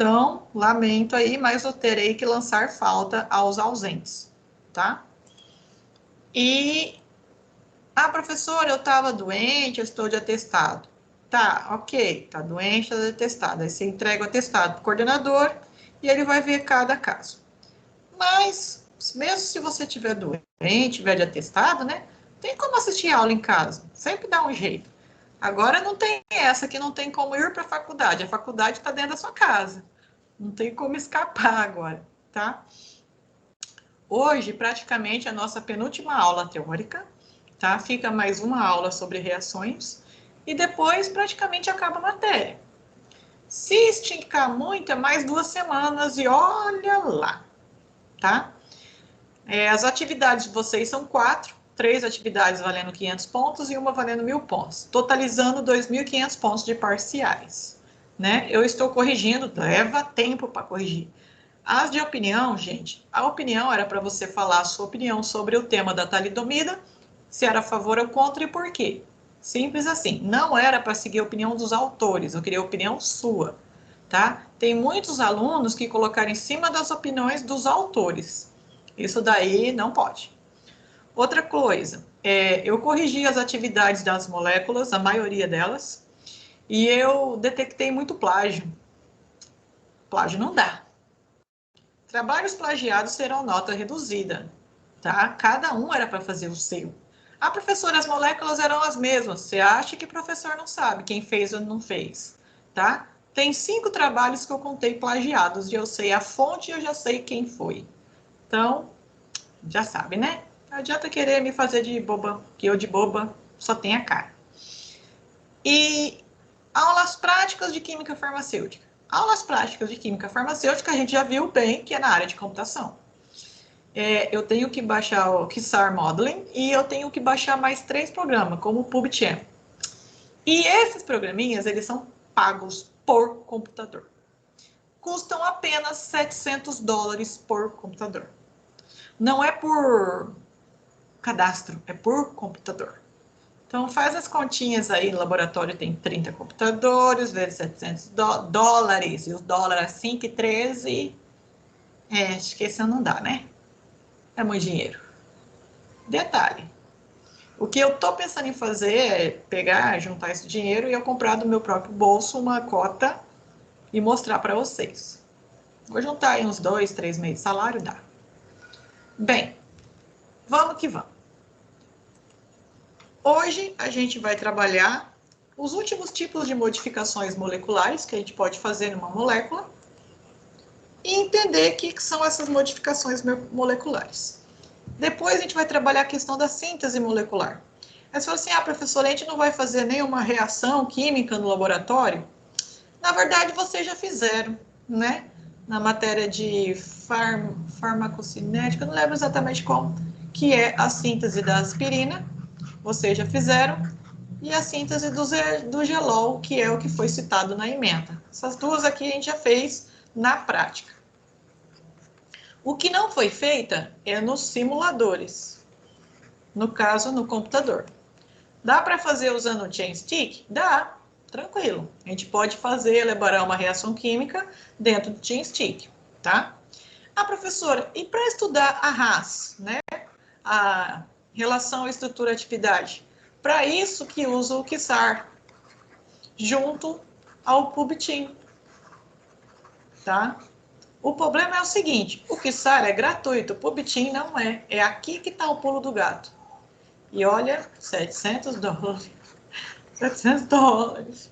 Então, lamento aí, mas eu terei que lançar falta aos ausentes, tá? E, professora, eu estava doente, eu estou de atestado. Tá, ok, tá doente, tá de atestado. Aí você entrega o atestado para o coordenador e ele vai ver cada caso. Mas, mesmo se você estiver doente, tiver de atestado, né? Tem como assistir aula em casa, sempre dá um jeito. Agora não tem essa que não tem como ir para a faculdade está dentro da sua casa. Não tem como escapar agora, tá? Hoje, praticamente, a nossa penúltima aula teórica, tá? Fica mais uma aula sobre reações e depois praticamente acaba a matéria. Se esticar muito, é mais 2 semanas e olha lá, tá? As atividades de vocês são 4, 3 atividades valendo 500 pontos e uma valendo 1.000 pontos, totalizando 2.500 pontos de parciais, né? Eu estou corrigindo, leva tempo para corrigir. As de opinião, gente, a opinião era para você falar a sua opinião sobre o tema da talidomida, se era a favor ou contra e por quê. Simples assim. Não era para seguir a opinião dos autores, eu queria a opinião sua, tá? Tem muitos alunos que colocaram em cima das opiniões dos autores. Isso daí não pode. Outra coisa, eu corrigi as atividades das moléculas, a maioria delas, e eu detectei muito plágio. Plágio não dá. Trabalhos plagiados serão nota reduzida, tá? Cada um era para fazer o seu. Professora, as moléculas eram as mesmas. Você acha que o professor não sabe quem fez ou não fez, tá? Tem 5 trabalhos que eu contei plagiados e eu sei a fonte e eu já sei quem foi. Então, já sabe, né? Não adianta querer me fazer de boba, que eu de boba só tenho a cara. E aulas práticas de química farmacêutica. Aulas práticas de química farmacêutica a gente já viu bem que é na área de computação. Eu tenho que baixar o Quasar Modeling e eu tenho que baixar mais 3 programas, como o PubChem. E esses programinhas, eles são pagos por computador. Custam apenas $700 por computador. Não é por cadastro, é por computador. Então, faz as continhas aí, no laboratório tem 30 computadores, vezes $700, e os dólares 5,13, acho que esse não dá, né? É muito dinheiro. Detalhe, o que eu tô pensando em fazer é pegar, juntar esse dinheiro e eu comprar do meu próprio bolso uma cota e mostrar para vocês. Vou juntar aí uns 2, 3 meses de salário, dá. Bem, vamos que vamos. Hoje a gente vai trabalhar os últimos tipos de modificações moleculares que a gente pode fazer numa molécula e entender o que são essas modificações moleculares. Depois a gente vai trabalhar a questão da síntese molecular. Aí você fala assim, professora, a gente não vai fazer nenhuma reação química no laboratório? Na verdade, vocês já fizeram, né? Na matéria de farmacocinética, não lembro exatamente como, que é a síntese da aspirina, vocês já fizeram, e a síntese do gelol, que é o que foi citado na ementa. Essas duas aqui a gente já fez na prática. O que não foi feita é nos simuladores, no caso, no computador. Dá para fazer usando o chain stick? Dá, tranquilo. A gente pode fazer, elaborar uma reação química dentro do chain stick, tá? Professora, e para estudar a RAS, né? A relação estrutura-atividade? Para isso que usa o Quasar, junto ao PubChem, tá? O problema é o seguinte, o Quasar é gratuito, o PubChem não é. É aqui que está o pulo do gato. E olha, $700. $700.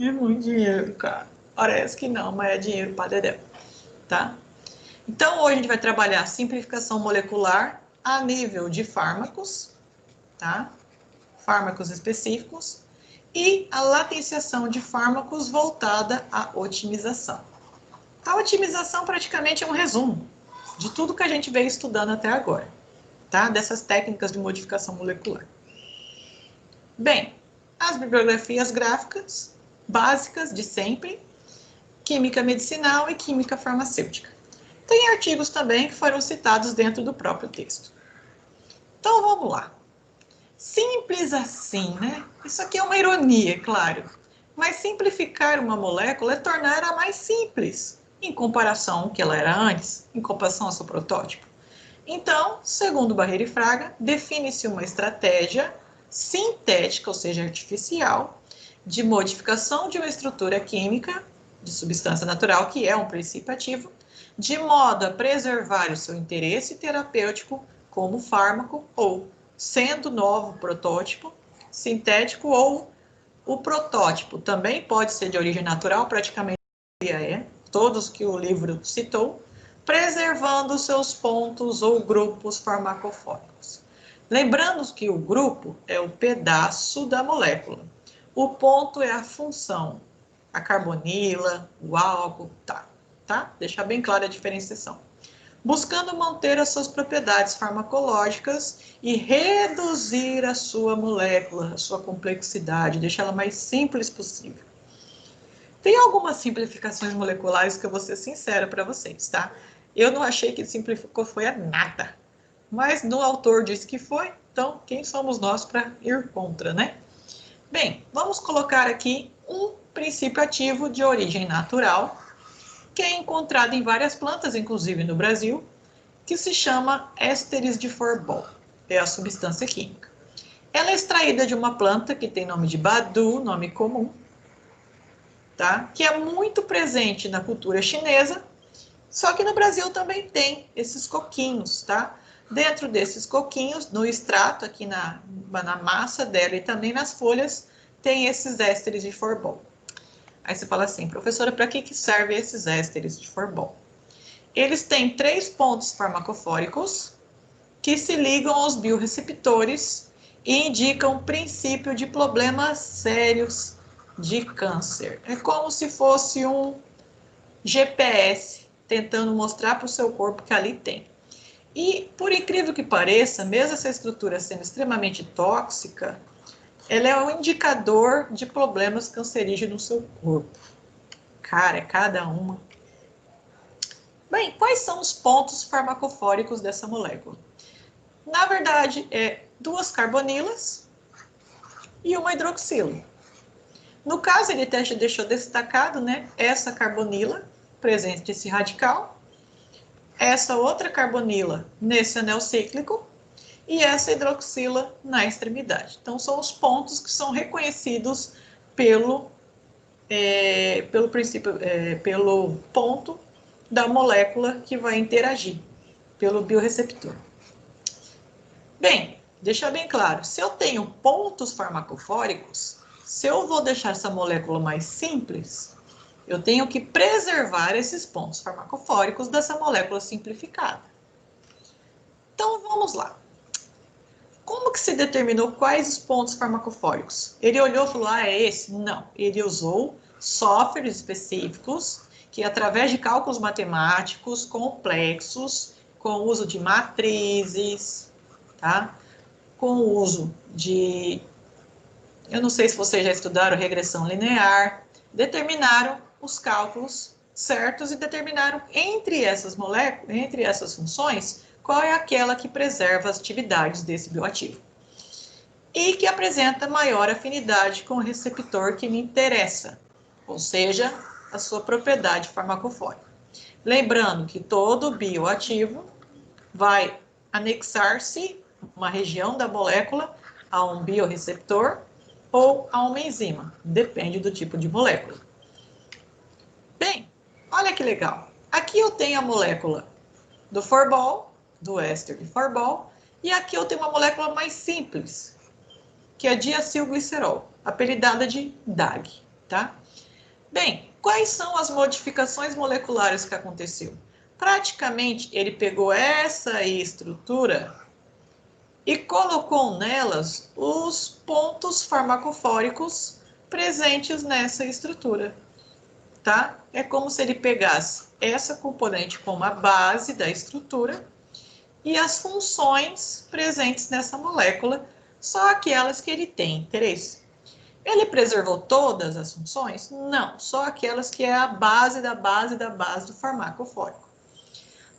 É muito dinheiro, cara. Parece que não, mas é dinheiro para dedéu, tá? Então, hoje a gente vai trabalhar a simplificação molecular a nível de fármacos, tá? Fármacos específicos e a latenciação de fármacos voltada à otimização. A otimização praticamente é um resumo de tudo que a gente veio estudando até agora, tá? Dessas técnicas de modificação molecular. Bem, as bibliografias gráficas básicas de sempre, química medicinal e química farmacêutica. Tem artigos também que foram citados dentro do próprio texto. Então, vamos lá. Simples assim, né? Isso aqui é uma ironia, claro. Mas simplificar uma molécula é torná-la mais simples, em comparação ao que ela era antes, em comparação ao seu protótipo. Então, segundo Barreira e Fraga, define-se uma estratégia sintética, ou seja, artificial, de modificação de uma estrutura química de substância natural, que é um princípio ativo, de modo a preservar o seu interesse terapêutico como fármaco ou, sendo novo protótipo, sintético ou o protótipo também pode ser de origem natural, praticamente todos que o livro citou, preservando seus pontos ou grupos farmacofóricos. Lembrando que o grupo é o pedaço da molécula. O ponto é a função, a carbonila, o álcool, tá? Deixar bem clara a diferenciação. Buscando manter as suas propriedades farmacológicas e reduzir a sua molécula, a sua complexidade, deixá-la mais simples possível. Tem algumas simplificações moleculares que eu vou ser sincera para vocês, tá? Eu não achei que simplificou foi a nada, mas no autor disse que foi, então quem somos nós para ir contra, né? Bem, vamos colocar aqui um princípio ativo de origem natural, que é encontrado em várias plantas, inclusive no Brasil, que se chama ésteres de Forbol, é a substância química. Ela é extraída de uma planta que tem nome de badu, nome comum, tá? Que é muito presente na cultura chinesa, só que no Brasil também tem esses coquinhos, tá? Dentro desses coquinhos, no extrato, aqui na massa dela e também nas folhas, tem esses ésteres de Forbol. Aí você fala assim, professora, para que servem esses ésteres de Forbol? Eles têm 3 pontos farmacofóricos que se ligam aos biorreceptores e indicam o princípio de problemas sérios de câncer. É como se fosse um GPS tentando mostrar para o seu corpo que ali tem. E, por incrível que pareça, mesmo essa estrutura sendo extremamente tóxica, ela é um indicador de problemas cancerígenos no seu corpo. Cara, é cada uma. Bem, quais são os pontos farmacofóricos dessa molécula? Na verdade, é 2 carbonilas e uma hidroxila. No caso, ele deixou destacado, né, essa carbonila presente nesse radical, essa outra carbonila nesse anel cíclico e essa hidroxila na extremidade. Então, são os pontos que são reconhecidos pelo princípio, pelo ponto da molécula que vai interagir, pelo biorreceptor. Bem, deixar bem claro, se eu tenho pontos farmacofóricos, se eu vou deixar essa molécula mais simples, eu tenho que preservar esses pontos farmacofóricos dessa molécula simplificada. Então, vamos lá. Como que se determinou quais os pontos farmacofóricos? Ele olhou e falou, é esse? Não. Ele usou softwares específicos que, através de cálculos matemáticos complexos, com o uso de matrizes, tá? Com o uso de, eu não sei se vocês já estudaram regressão linear, determinaram os cálculos certos e determinaram entre essas moléculas, entre essas funções, qual é aquela que preserva as atividades desse bioativo e que apresenta maior afinidade com o receptor que me interessa, ou seja, a sua propriedade farmacofórica. Lembrando que todo bioativo vai anexar-se uma região da molécula a um biorreceptor ou a uma enzima, depende do tipo de molécula. Bem, olha que legal. Aqui eu tenho a molécula do Forbol, do éster de Forbol, e aqui eu tenho uma molécula mais simples, que é diacilglicerol, apelidada de DAG, tá? Bem, quais são as modificações moleculares que aconteceu? Praticamente, ele pegou essa estrutura e colocou nelas os pontos farmacofóricos presentes nessa estrutura, tá? É como se ele pegasse essa componente como a base da estrutura e as funções presentes nessa molécula, só aquelas que ele tem interesse. Ele preservou todas as funções? Não, só aquelas que é a base da base da base do farmacofórico.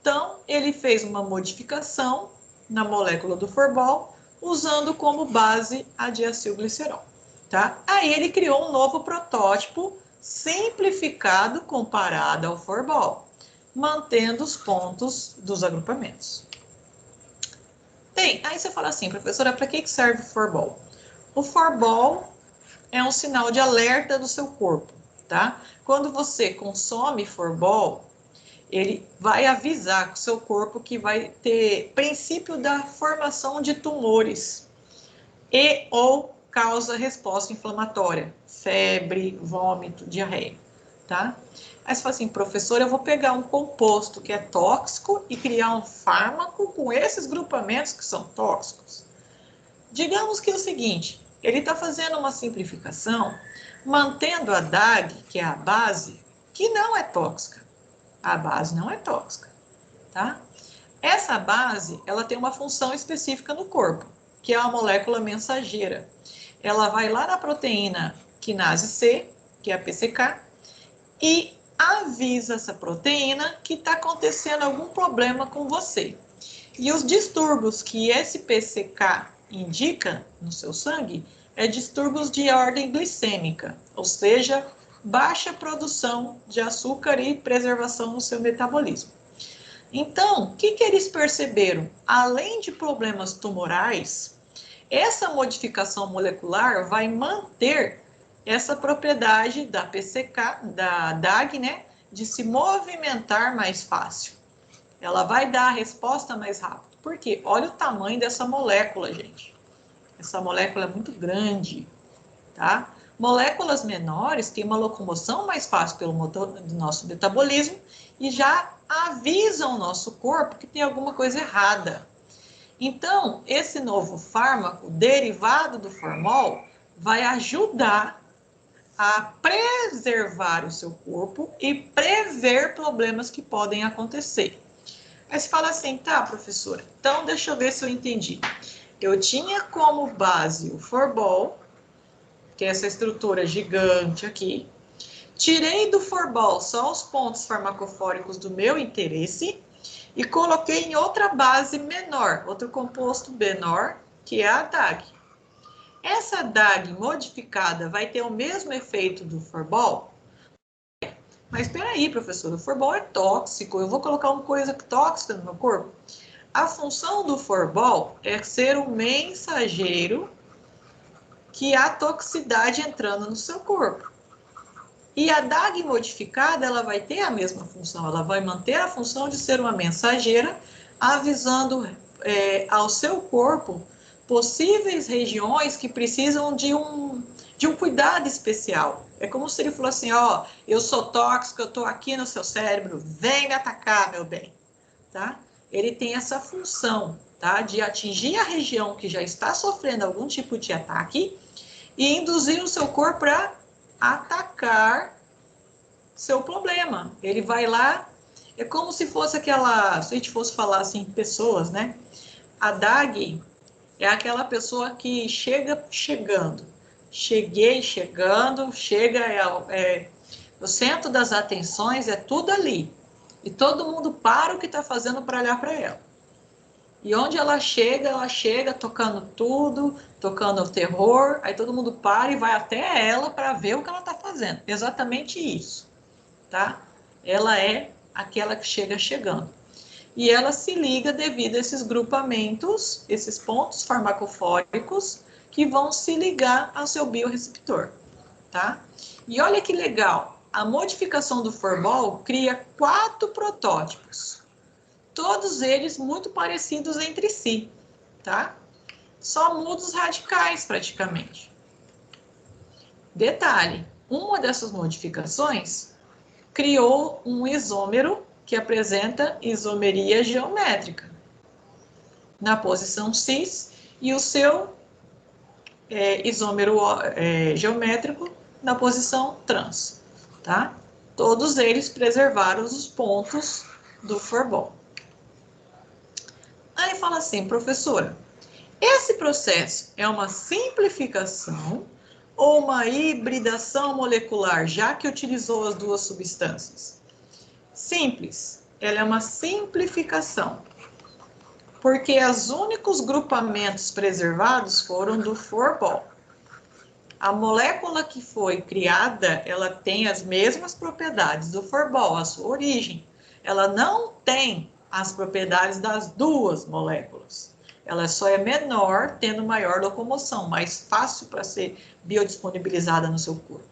Então, ele fez uma modificação na molécula do Forbol, usando como base a diacilglicerol. tá? Aí ele criou um novo protótipo simplificado comparado ao Forbol, mantendo os pontos dos agrupamentos. Bem, aí você fala assim, professora, para que serve o Forbol? O Forbol é um sinal de alerta do seu corpo, tá? Quando você consome Forbol, ele vai avisar o seu corpo que vai ter princípio da formação de tumores e ou causa resposta inflamatória, febre, vômito, diarreia, tá? Aí você fala assim, professor, eu vou pegar um composto que é tóxico e criar um fármaco com esses grupamentos que são tóxicos. Digamos que é o seguinte, ele está fazendo uma simplificação, mantendo a DAG, que é a base, que não é tóxica. A base não é tóxica, tá? Essa base, ela tem uma função específica no corpo, que é a molécula mensageira. Ela vai lá na proteína quinase C, que é a PCK, e avisa essa proteína que está acontecendo algum problema com você. E os distúrbios que esse PCK indica no seu sangue é distúrbios de ordem glicêmica, ou seja, baixa produção de açúcar e preservação no seu metabolismo. Então, o que eles perceberam? Além de problemas tumorais, essa modificação molecular vai manter essa propriedade da PCK, da DAG, né, de se movimentar mais fácil. Ela vai dar a resposta mais rápido. Por quê? Olha o tamanho dessa molécula, gente. Essa molécula é muito grande, tá? Moléculas menores têm uma locomoção mais fácil pelo motor do nosso metabolismo e já avisam o nosso corpo que tem alguma coisa errada. Então, esse novo fármaco derivado do formol vai ajudar a preservar o seu corpo e prever problemas que podem acontecer. Aí você fala assim, tá, professora, então deixa eu ver se eu entendi. Eu tinha como base o Forbol, que é essa estrutura gigante aqui. Tirei do Forbol só os pontos farmacofóricos do meu interesse e coloquei em outra base menor, outro composto menor, que é a DAG. Essa DAG modificada vai ter o mesmo efeito do Forbol? Mas espera aí, professor, o Forbol é tóxico, eu vou colocar uma coisa tóxica no meu corpo? A função do Forbol é ser um mensageiro que há toxicidade entrando no seu corpo. E a DAG modificada, ela vai ter a mesma função, ela vai manter a função de ser uma mensageira, avisando ao seu corpo possíveis regiões que precisam de um cuidado especial. É como se ele falasse assim, ó, eu sou tóxico, eu estou aqui no seu cérebro, vem me atacar, meu bem, tá? Ele tem essa função, tá? De atingir a região que já está sofrendo algum tipo de ataque e induzir o seu corpo a atacar seu problema. Ele vai lá, é como se fosse aquela, se a gente fosse falar assim, pessoas, né? A DAG é aquela pessoa que chega chegando. Cheguei chegando, chega, o centro das atenções é tudo ali. E todo mundo para o que está fazendo para olhar para ela. E onde ela chega tocando tudo, tocando o terror, aí todo mundo para e vai até ela para ver o que ela está fazendo. Exatamente isso, tá? Ela é aquela que chega chegando. E ela se liga devido a esses grupamentos, esses pontos farmacofóricos, que vão se ligar ao seu biorreceptor, tá? E olha que legal, a modificação do Forbol cria 4 protótipos. Todos eles muito parecidos entre si, tá? Só muda os radicais praticamente. Detalhe, uma dessas modificações criou um isômero que apresenta isomeria geométrica na posição cis e o seu isômero geométrico na posição trans, tá? Todos eles preservaram os pontos do Forbol. Aí fala assim, professora, esse processo é uma simplificação ou uma hibridação molecular, já que utilizou as duas substâncias? Simples, ela é uma simplificação, porque os únicos grupamentos preservados foram do Forbol. A molécula que foi criada, ela tem as mesmas propriedades do Forbol, a sua origem. Ela não tem as propriedades das duas moléculas. Ela só é menor, tendo maior locomoção, mais fácil para ser biodisponibilizada no seu corpo,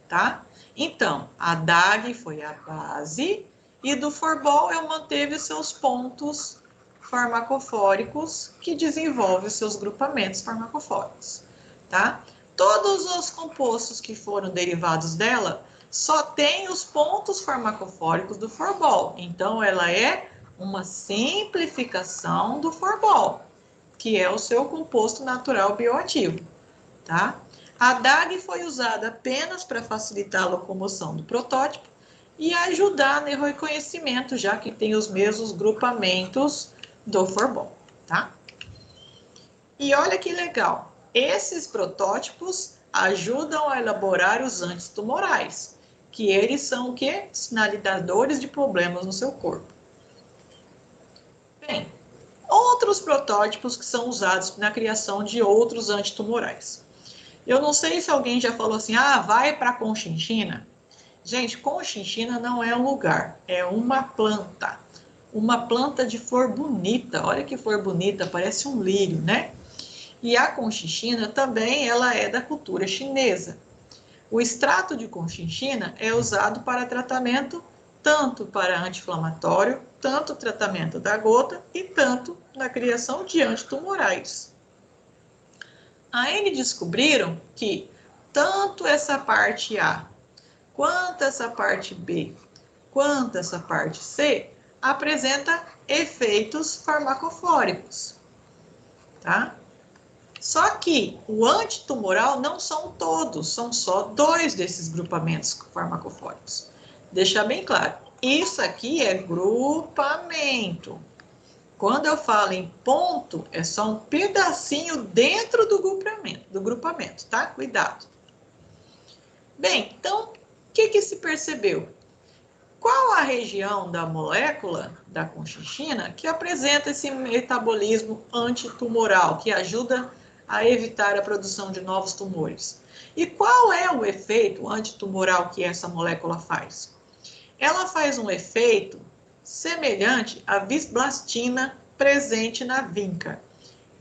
tá? Então, a DAG foi a base e do Forbol eu manteve os seus pontos farmacofóricos que desenvolve os seus grupamentos farmacofóricos, tá? Todos os compostos que foram derivados dela só tem os pontos farmacofóricos do Forbol. Então, ela é uma simplificação do Forbol, que é o seu composto natural bioativo, tá? A DAG foi usada apenas para facilitar a locomoção do protótipo e ajudar no reconhecimento, já que tem os mesmos grupamentos do Forbol, tá? E olha que legal, esses protótipos ajudam a elaborar os antitumorais, que eles são o quê? Sinalizadores de problemas no seu corpo. Bem, outros protótipos que são usados na criação de outros antitumorais. Eu não sei se alguém já falou assim, ah, vai para Conchinchina. Gente, Conchinchina não é um lugar, é uma planta. Uma planta de flor bonita, olha que flor bonita, parece um lírio, né? E a conchinchina também, ela é da cultura chinesa. O extrato de conchinchina é usado para tratamento, tanto para anti-inflamatório, tanto tratamento da gota e tanto na criação de antitumorais. Aí eles descobriram que tanto essa parte A, quanto essa parte B, quanto essa parte C, apresenta efeitos farmacofóricos, tá? Só que o antitumoral não são todos, são só 2 desses grupamentos farmacofóricos. Deixar bem claro, isso aqui é grupamento. Quando eu falo em ponto, é só um pedacinho dentro do grupamento, tá? Cuidado. Bem, então, o que se percebeu? Qual a região da molécula da conchinchina que apresenta esse metabolismo antitumoral, que ajuda a evitar a produção de novos tumores? E qual é o efeito antitumoral que essa molécula faz? Ela faz um efeito semelhante à visblastina presente na vinca,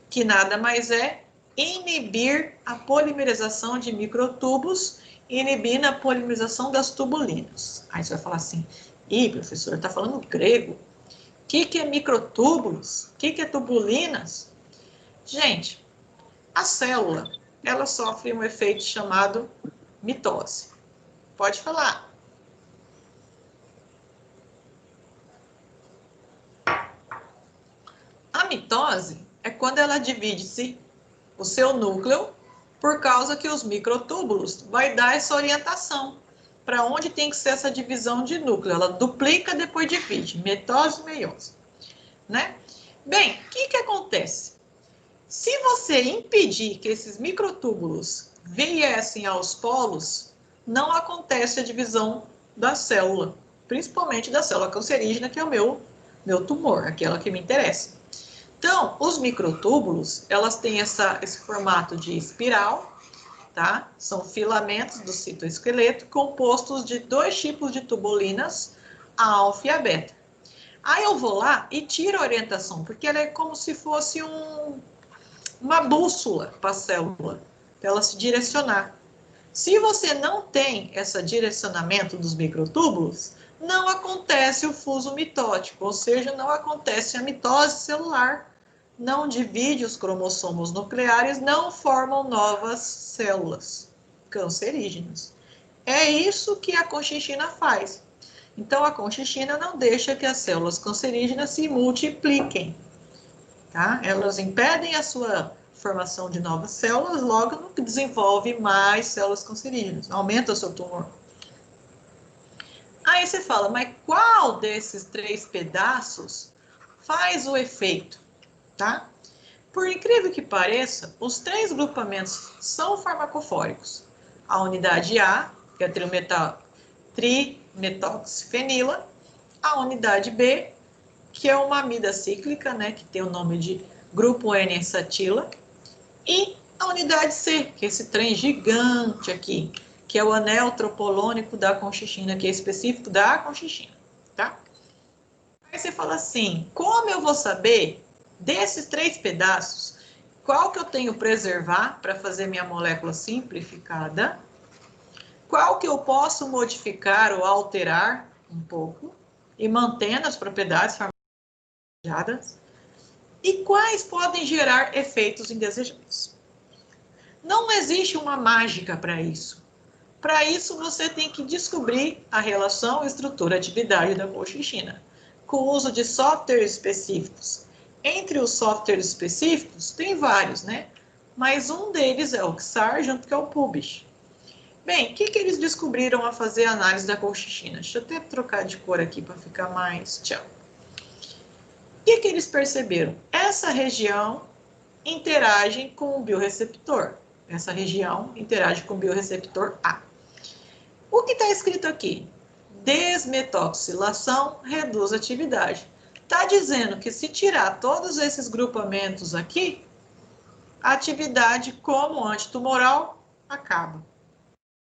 que nada mais é inibir a polimerização de microtúbulos, inibindo a polimerização das tubulinas. Aí você vai falar assim, ih, professor, está falando grego. O que é microtúbulos? O que é tubulinas? Gente, a célula, ela sofre um efeito chamado mitose. Pode falar. A mitose é quando ela divide-se o seu núcleo por causa que os microtúbulos vai dar essa orientação para onde tem que ser essa divisão de núcleo. Ela duplica, depois divide, mitose e meiose, né? Bem, o que acontece? Se você impedir que esses microtúbulos viessem aos polos, não acontece a divisão da célula, principalmente da célula cancerígena, que é o meu tumor, aquela que me interessa. Então, os microtúbulos, elas têm esse formato de espiral, tá? São filamentos do citoesqueleto compostos de 2 tipos de tubulinas, a alfa e a beta. Aí eu vou lá e tiro a orientação, porque ela é como se fosse uma bússola para a célula, para ela se direcionar. Se você não tem esse direcionamento dos microtúbulos, não acontece o fuso mitótico, ou seja, não acontece a mitose celular, não divide os cromossomos nucleares, não formam novas células cancerígenas. É isso que a conchinchina faz. Então, a conchinchina não deixa que as células cancerígenas se multipliquem, tá? Elas impedem a sua formação de novas células, logo não desenvolve mais células cancerígenas, aumenta o seu tumor. Aí você fala, mas qual desses 3 pedaços faz o efeito, tá? Por incrível que pareça, os 3 grupamentos são farmacofóricos. A unidade A, que é a trimetoxifenila, a unidade B, que é uma amida cíclica, né, que tem o nome de grupo N-acetila, e A unidade C, que é esse trem gigante aqui, que é o anel tropolônico da conchichina, que é específico da conchichina, tá? Aí você fala assim, como eu vou saber desses 3 pedaços, qual que eu tenho que preservar para fazer minha molécula simplificada? Qual que eu posso modificar ou alterar um pouco e mantendo as propriedades farmacológicas? E quais podem gerar efeitos indesejados? Não existe uma mágica para isso. Para isso, você tem que descobrir a relação estrutura-atividade da colchicina, com o uso de softwares específicos. Entre os softwares específicos, tem vários, né? Mas um deles é o XAR, junto que é o PUBIS. Bem, o que eles descobriram ao fazer a análise da colchicina? Deixa eu até trocar de cor aqui para ficar mais tchau. O que eles perceberam? Essa região interage com o biorreceptor. Essa região interage com o biorreceptor A. O que está escrito aqui? Desmetoxilação reduz a atividade. Está dizendo que se tirar todos esses grupamentos aqui, a atividade como antitumoral acaba.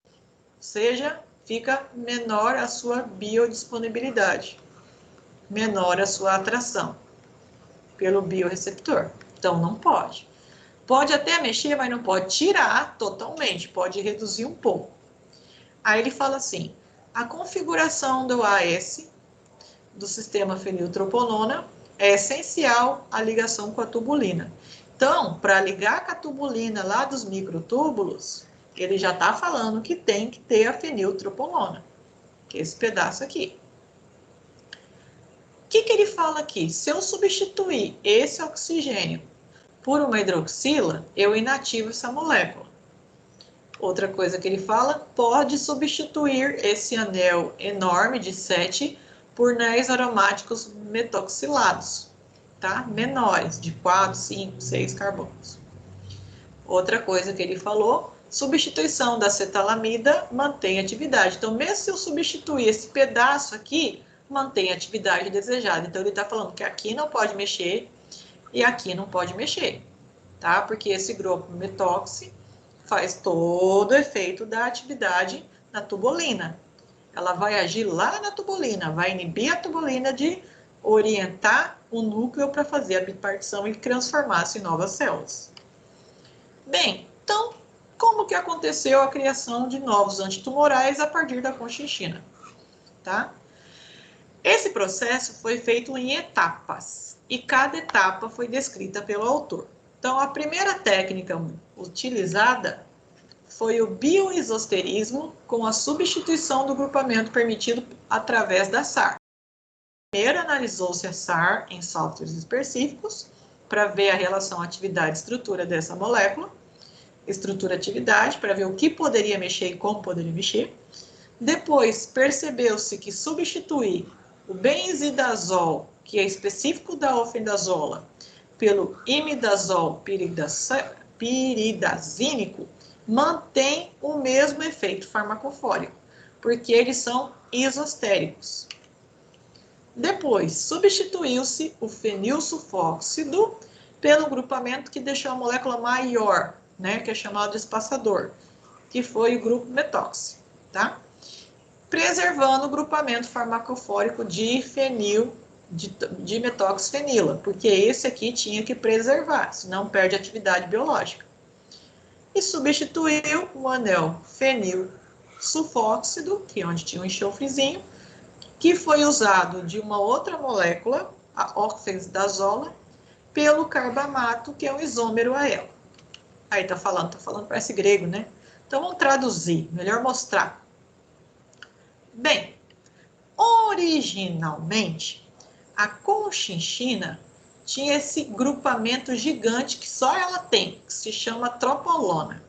Ou seja, fica menor a sua biodisponibilidade, menor a sua atração pelo biorreceptor. Então, não pode. Pode até mexer, mas não pode tirar totalmente, pode reduzir um pouco. Aí ele fala assim, a configuração do AS, do sistema feniltroponona, é essencial à ligação com a tubulina. Então, para ligar com a tubulina lá dos microtúbulos, ele já está falando que tem que ter a feniltroponona, que é esse pedaço aqui. O que ele fala aqui? Se eu substituir esse oxigênio por uma hidroxila, eu inativo essa molécula. Outra coisa que ele fala, pode substituir esse anel enorme de 7 por anéis aromáticos metoxilados, tá? Menores, de 4, 5, 6 carbonos. Outra coisa que ele falou, substituição da acetalamida mantém atividade. Então, mesmo se eu substituir esse pedaço aqui, mantém a atividade desejada. Então, ele está falando que aqui não pode mexer e aqui não pode mexer, tá? Porque esse grupo metoxi faz todo o efeito da atividade na tubulina. Ela vai agir lá na tubulina, vai inibir a tubulina de orientar o núcleo para fazer a bipartição e transformar-se em novas células. Bem, então, como que aconteceu a criação de novos antitumorais a partir da conchichina? Tá? Esse processo foi feito em etapas, e cada etapa foi descrita pelo autor. Então, a primeira técnica utilizada foi o bioisosterismo com a substituição do grupamento permitido através da SAR. Primeiro analisou-se a SAR em softwares específicos para ver a relação atividade-estrutura dessa molécula, estrutura-atividade, para ver o que poderia mexer e como poderia mexer. Depois, percebeu-se que substituir o benzidazol, que é específico da ofendazola, pelo imidazol piridazínico, mantém o mesmo efeito farmacofórico, porque eles são isostéricos. Depois, substituiu-se o fenilsulfóxido pelo grupamento que deixou a molécula maior, né, que é chamado de espaçador, que foi o grupo metoxi, tá? Preservando o grupamento farmacofórico de metoxifenila, porque esse aqui tinha que preservar, senão perde atividade biológica. E substituiu o anel fenilsulfóxido, que é onde tinha um enxofrezinho, que foi usado de uma outra molécula, a oxendazola, pelo carbamato, que é um isômero a ela. Aí tá falando parece grego, né? Então vamos traduzir, melhor mostrar. Bem, originalmente, a conchichina tinha esse grupamento gigante que só ela tem, que se chama tropolona.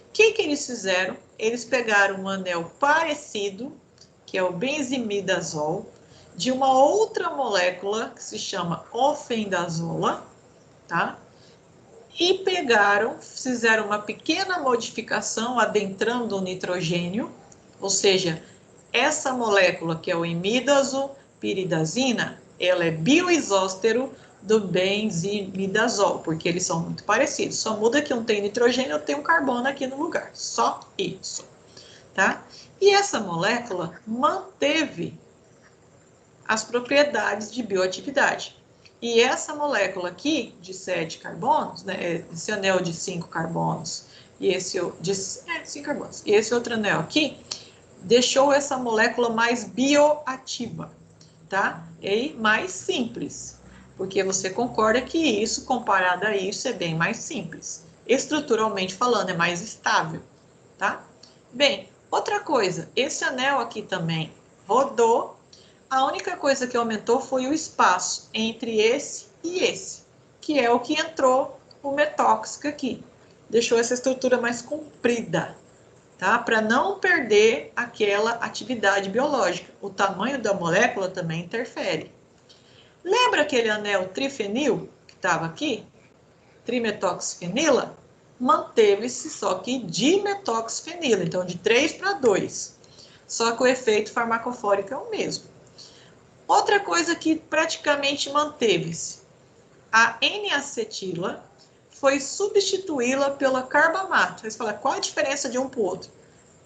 O que eles fizeram? Eles pegaram um anel parecido, que é o benzimidazol, de uma outra molécula que se chama ofendazola, tá? E pegaram, fizeram uma pequena modificação adentrando o nitrogênio, ou seja, essa molécula que é o imidazopiridazina, ela é bioisóstero do benzimidazol, porque eles são muito parecidos. Só muda que um tem nitrogênio e outro tem um carbono aqui no lugar. Só isso, tá? E essa molécula manteve as propriedades de bioatividade. E essa molécula aqui, de 7 carbonos, né, esse anel de 5 carbonos, e esse de 5 carbonos, e esse outro anel aqui, deixou essa molécula mais bioativa, tá? E mais simples, porque você concorda que isso, comparado a isso, é bem mais simples. Estruturalmente falando, é mais estável, tá? Bem, outra coisa, esse anel aqui também rodou. A única coisa que aumentou foi o espaço entre esse e esse, que é o que entrou o metóxico aqui. Deixou essa estrutura mais comprida, tá? Para não perder aquela atividade biológica. O tamanho da molécula também interfere. Lembra aquele anel trifenil que estava aqui? Trimetoxifenila? Manteve-se só que dimetoxifenila, então de 3 para 2. Só que o efeito farmacofórico é o mesmo. Outra coisa que praticamente manteve-se, a N-acetila foi substituí-la pela carbamato. Você fala, qual a diferença de um para o outro?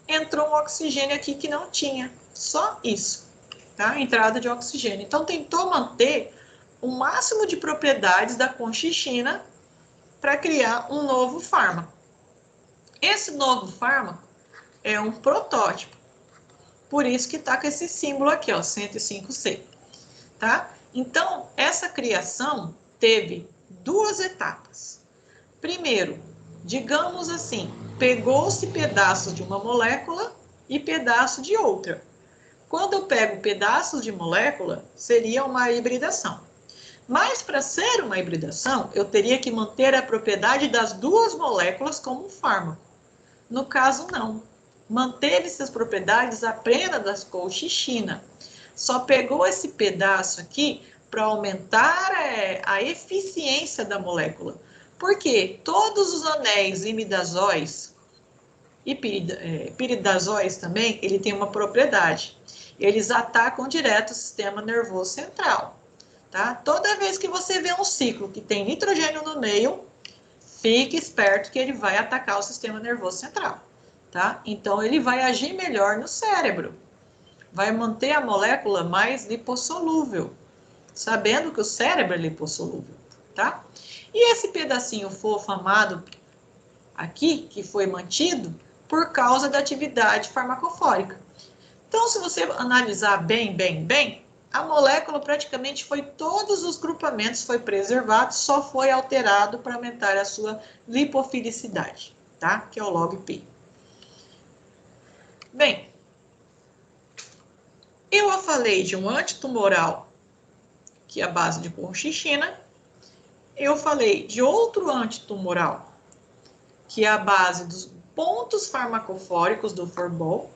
Entrou um oxigênio aqui que não tinha, só isso, tá? Entrada de oxigênio. Então, tentou manter o máximo de propriedades da conchichina para criar um novo fármaco. Esse novo fármaco é um protótipo, por isso que está com esse símbolo aqui, ó, 105C. Tá? Então, essa criação teve duas etapas. Primeiro, digamos assim, pegou-se pedaços de uma molécula e pedaço de outra. Quando eu pego pedaços de molécula, seria uma hibridação. Mas para ser uma hibridação, eu teria que manter a propriedade das duas moléculas como um fármaco. No caso, não. Manteve-se as propriedades apenas da colchicina. Só pegou esse pedaço aqui para aumentar a eficiência da molécula. Porque todos os anéis imidazóis e piridazóis também, ele tem uma propriedade. Eles atacam direto o sistema nervoso central. Tá? Toda vez que você vê um ciclo que tem nitrogênio no meio, fique esperto que ele vai atacar o sistema nervoso central. Tá? Então, ele vai agir melhor no cérebro. Vai manter a molécula mais lipossolúvel, sabendo que o cérebro é lipossolúvel, tá? E esse pedacinho fofo amado aqui, que foi mantido por causa da atividade farmacofórica. Então, se você analisar bem, a molécula praticamente foi, todos os grupamentos foi preservado, só foi alterado para aumentar a sua lipofilicidade, tá? Que é o log P. Bem, eu falei de um antitumoral, que é a base de colchicina. Eu falei de outro antitumoral, que é a base dos pontos farmacofóricos do Forbol.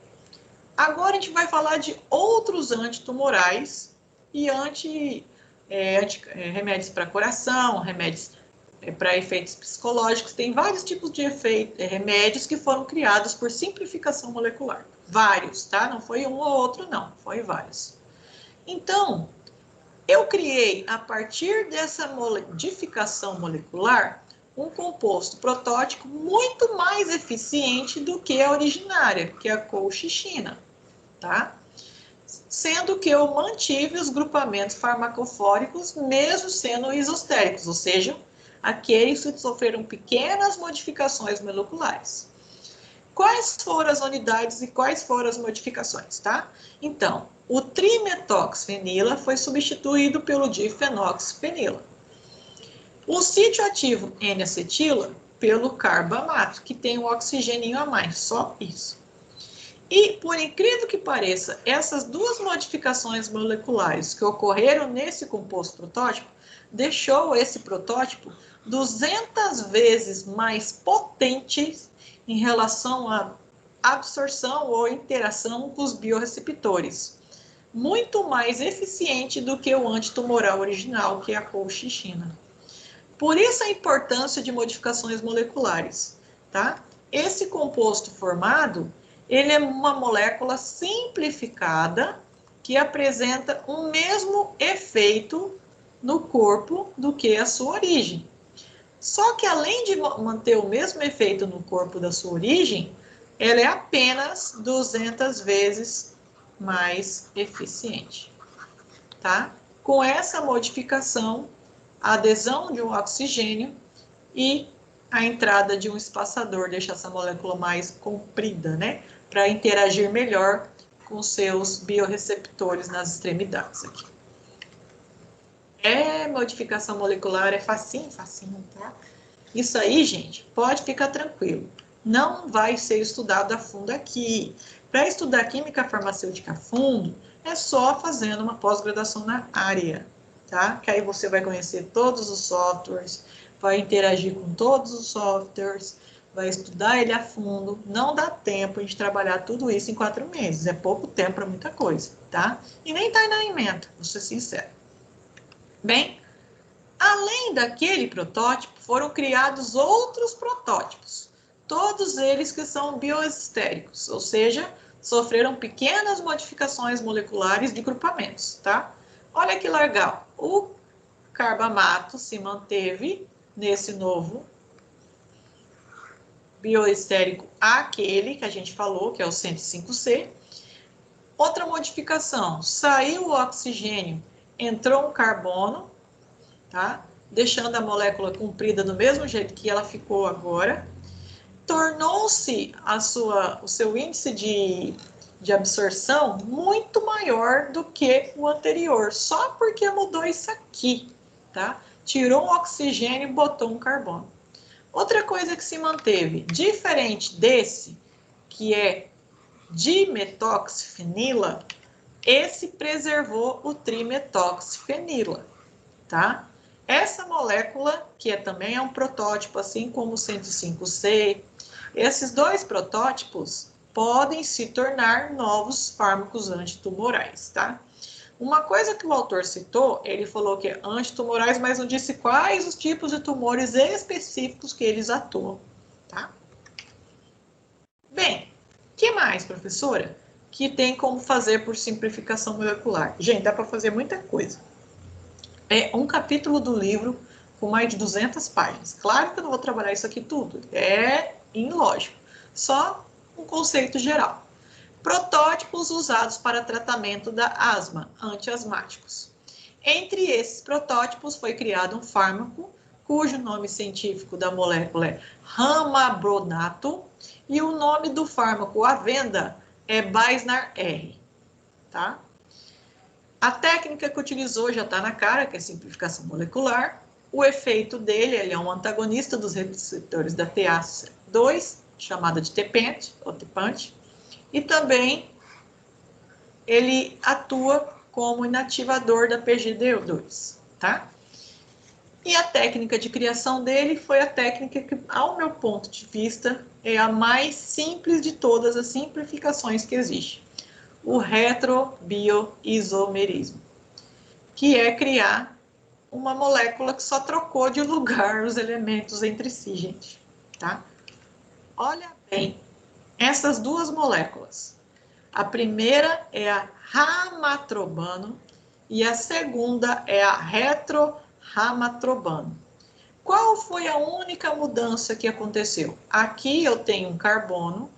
Agora a gente vai falar de outros antitumorais e remédios para coração, remédios para efeitos psicológicos. Tem vários tipos de remédios que foram criados por simplificação molecular. Vários, tá? Não foi um ou outro, não. Foi vários. Então, eu criei, a partir dessa modificação molecular, um composto protótipo muito mais eficiente do que a originária, que é a colchicina, tá? Sendo que eu mantive os grupamentos farmacofóricos, mesmo sendo isostéricos, ou seja, aqueles que sofreram pequenas modificações moleculares. Quais foram as unidades e quais foram as modificações, tá? Então, o trimetoxifenila foi substituído pelo difenoxifenila. O sítio ativo N-acetila pelo carbamato, que tem um oxigênio a mais, só isso. E, por incrível que pareça, essas duas modificações moleculares que ocorreram nesse composto protótipo, deixou esse protótipo 200 vezes mais potente em relação à absorção ou interação com os biorreceptores. Muito mais eficiente do que o antitumoral original, que é a colchicina. Por isso a importância de modificações moleculares, tá? Esse composto formado, ele é uma molécula simplificada que apresenta o mesmo efeito no corpo do que a sua origem. Só que além de manter o mesmo efeito no corpo da sua origem, ela é apenas 200 vezes mais eficiente, tá? Com essa modificação, a adesão de um oxigênio e a entrada de um espaçador deixa essa molécula mais comprida, né? Para interagir melhor com seus biorreceptores nas extremidades aqui. Modificação molecular é facinho, facinho, tá? Isso aí, gente, pode ficar tranquilo. Não vai ser estudado a fundo aqui. Para estudar química farmacêutica a fundo, é só fazendo uma pós-graduação na área, tá? Que aí você vai conhecer todos os softwares, vai interagir com todos os softwares, vai estudar ele a fundo. Não dá tempo de trabalhar tudo isso em 4 meses. É pouco tempo para muita coisa, tá? E nem tá na ementa, vou ser sincero. Bem, além daquele protótipo, foram criados outros protótipos, todos eles que são bioestéricos, ou seja, sofreram pequenas modificações moleculares de grupamentos, tá? Olha que legal, o carbamato se manteve nesse novo bioestérico, aquele que a gente falou, que é o 105C. Outra modificação, saiu o oxigênio, entrou um carbono, tá? Deixando a molécula comprida do mesmo jeito que ela ficou agora. Tornou-se o seu índice de absorção muito maior do que o anterior, só porque mudou isso aqui, tá? Tirou um oxigênio e botou um carbono. Outra coisa que se manteve, diferente desse, que é dimetoxifenila, esse preservou o trimetoxifenila, tá? Essa molécula, que também é um protótipo, assim como o 105C, esses dois protótipos podem se tornar novos fármacos antitumorais, tá? Uma coisa que o autor citou, ele falou que é antitumorais, mas não disse quais os tipos de tumores específicos que eles atuam, tá? Bem, que mais, professora? Que tem como fazer por simplificação molecular? Gente, dá para fazer muita coisa. É um capítulo do livro com mais de 200 páginas. Claro que eu não vou trabalhar isso aqui tudo, é ilógico. Só um conceito geral. Protótipos usados para tratamento da asma, antiasmáticos. Entre esses protótipos foi criado um fármaco cujo nome científico da molécula é ramabronato e o nome do fármaco à venda é Baisnar R, tá? A técnica que utilizou já está na cara, que é simplificação molecular. O efeito dele, ele é um antagonista dos receptores da TAC2, chamada de TPANT, ou TPANT, e também ele atua como inativador da PGD2, tá? E a técnica de criação dele foi a técnica que, ao meu ponto de vista, é a mais simples de todas as simplificações que existe. O retrobioisomerismo, que é criar uma molécula que só trocou de lugar os elementos entre si, gente, tá? Olha bem, essas duas moléculas. A primeira é a ramatrobano e a segunda é a retroramatrobano. Qual foi a única mudança que aconteceu? Aqui eu tenho um carbono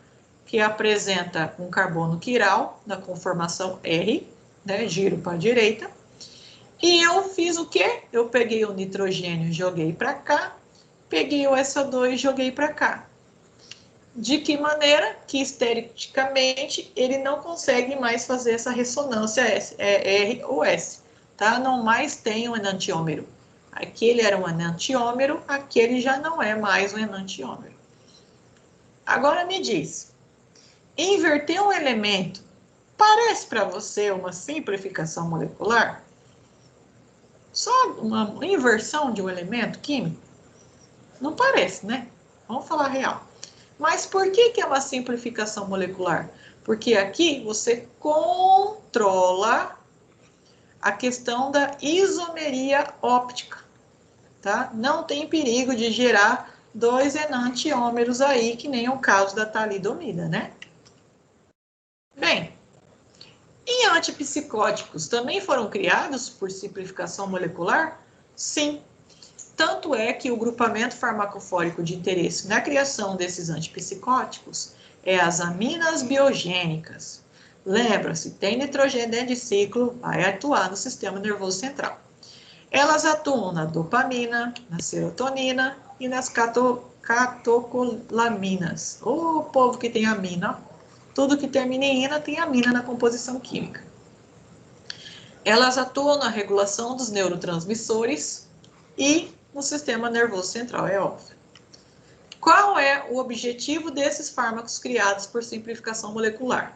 que apresenta um carbono quiral na conformação R, né, giro para a direita. E eu fiz o quê? Eu peguei o nitrogênio e joguei para cá, peguei o SO2 e joguei para cá. De que maneira? Que estereoticamente ele não consegue mais fazer essa ressonância R ou S, tá? Não mais tem um enantiômero. Aquele era um enantiômero, aquele já não é mais um enantiômero. Agora me diz, inverter um elemento parece para você uma simplificação molecular? Só uma inversão de um elemento químico? Não parece, né? Vamos falar real. Mas por que é uma simplificação molecular? Porque aqui você controla a questão da isomeria óptica, tá? Não tem perigo de gerar dois enantiômeros aí, que nem é o caso da talidomida, né? Bem, em antipsicóticos também foram criados por simplificação molecular? Sim. Tanto é que o grupamento farmacofórico de interesse na criação desses antipsicóticos é as aminas biogênicas. Lembra-se, tem nitrogênio dentro de ciclo, vai atuar no sistema nervoso central. Elas atuam na dopamina, na serotonina e nas catecolaminas. O povo que tem amina, tudo que termina em ina tem amina na composição química. Elas atuam na regulação dos neurotransmissores e no sistema nervoso central, é óbvio. Qual é o objetivo desses fármacos criados por simplificação molecular?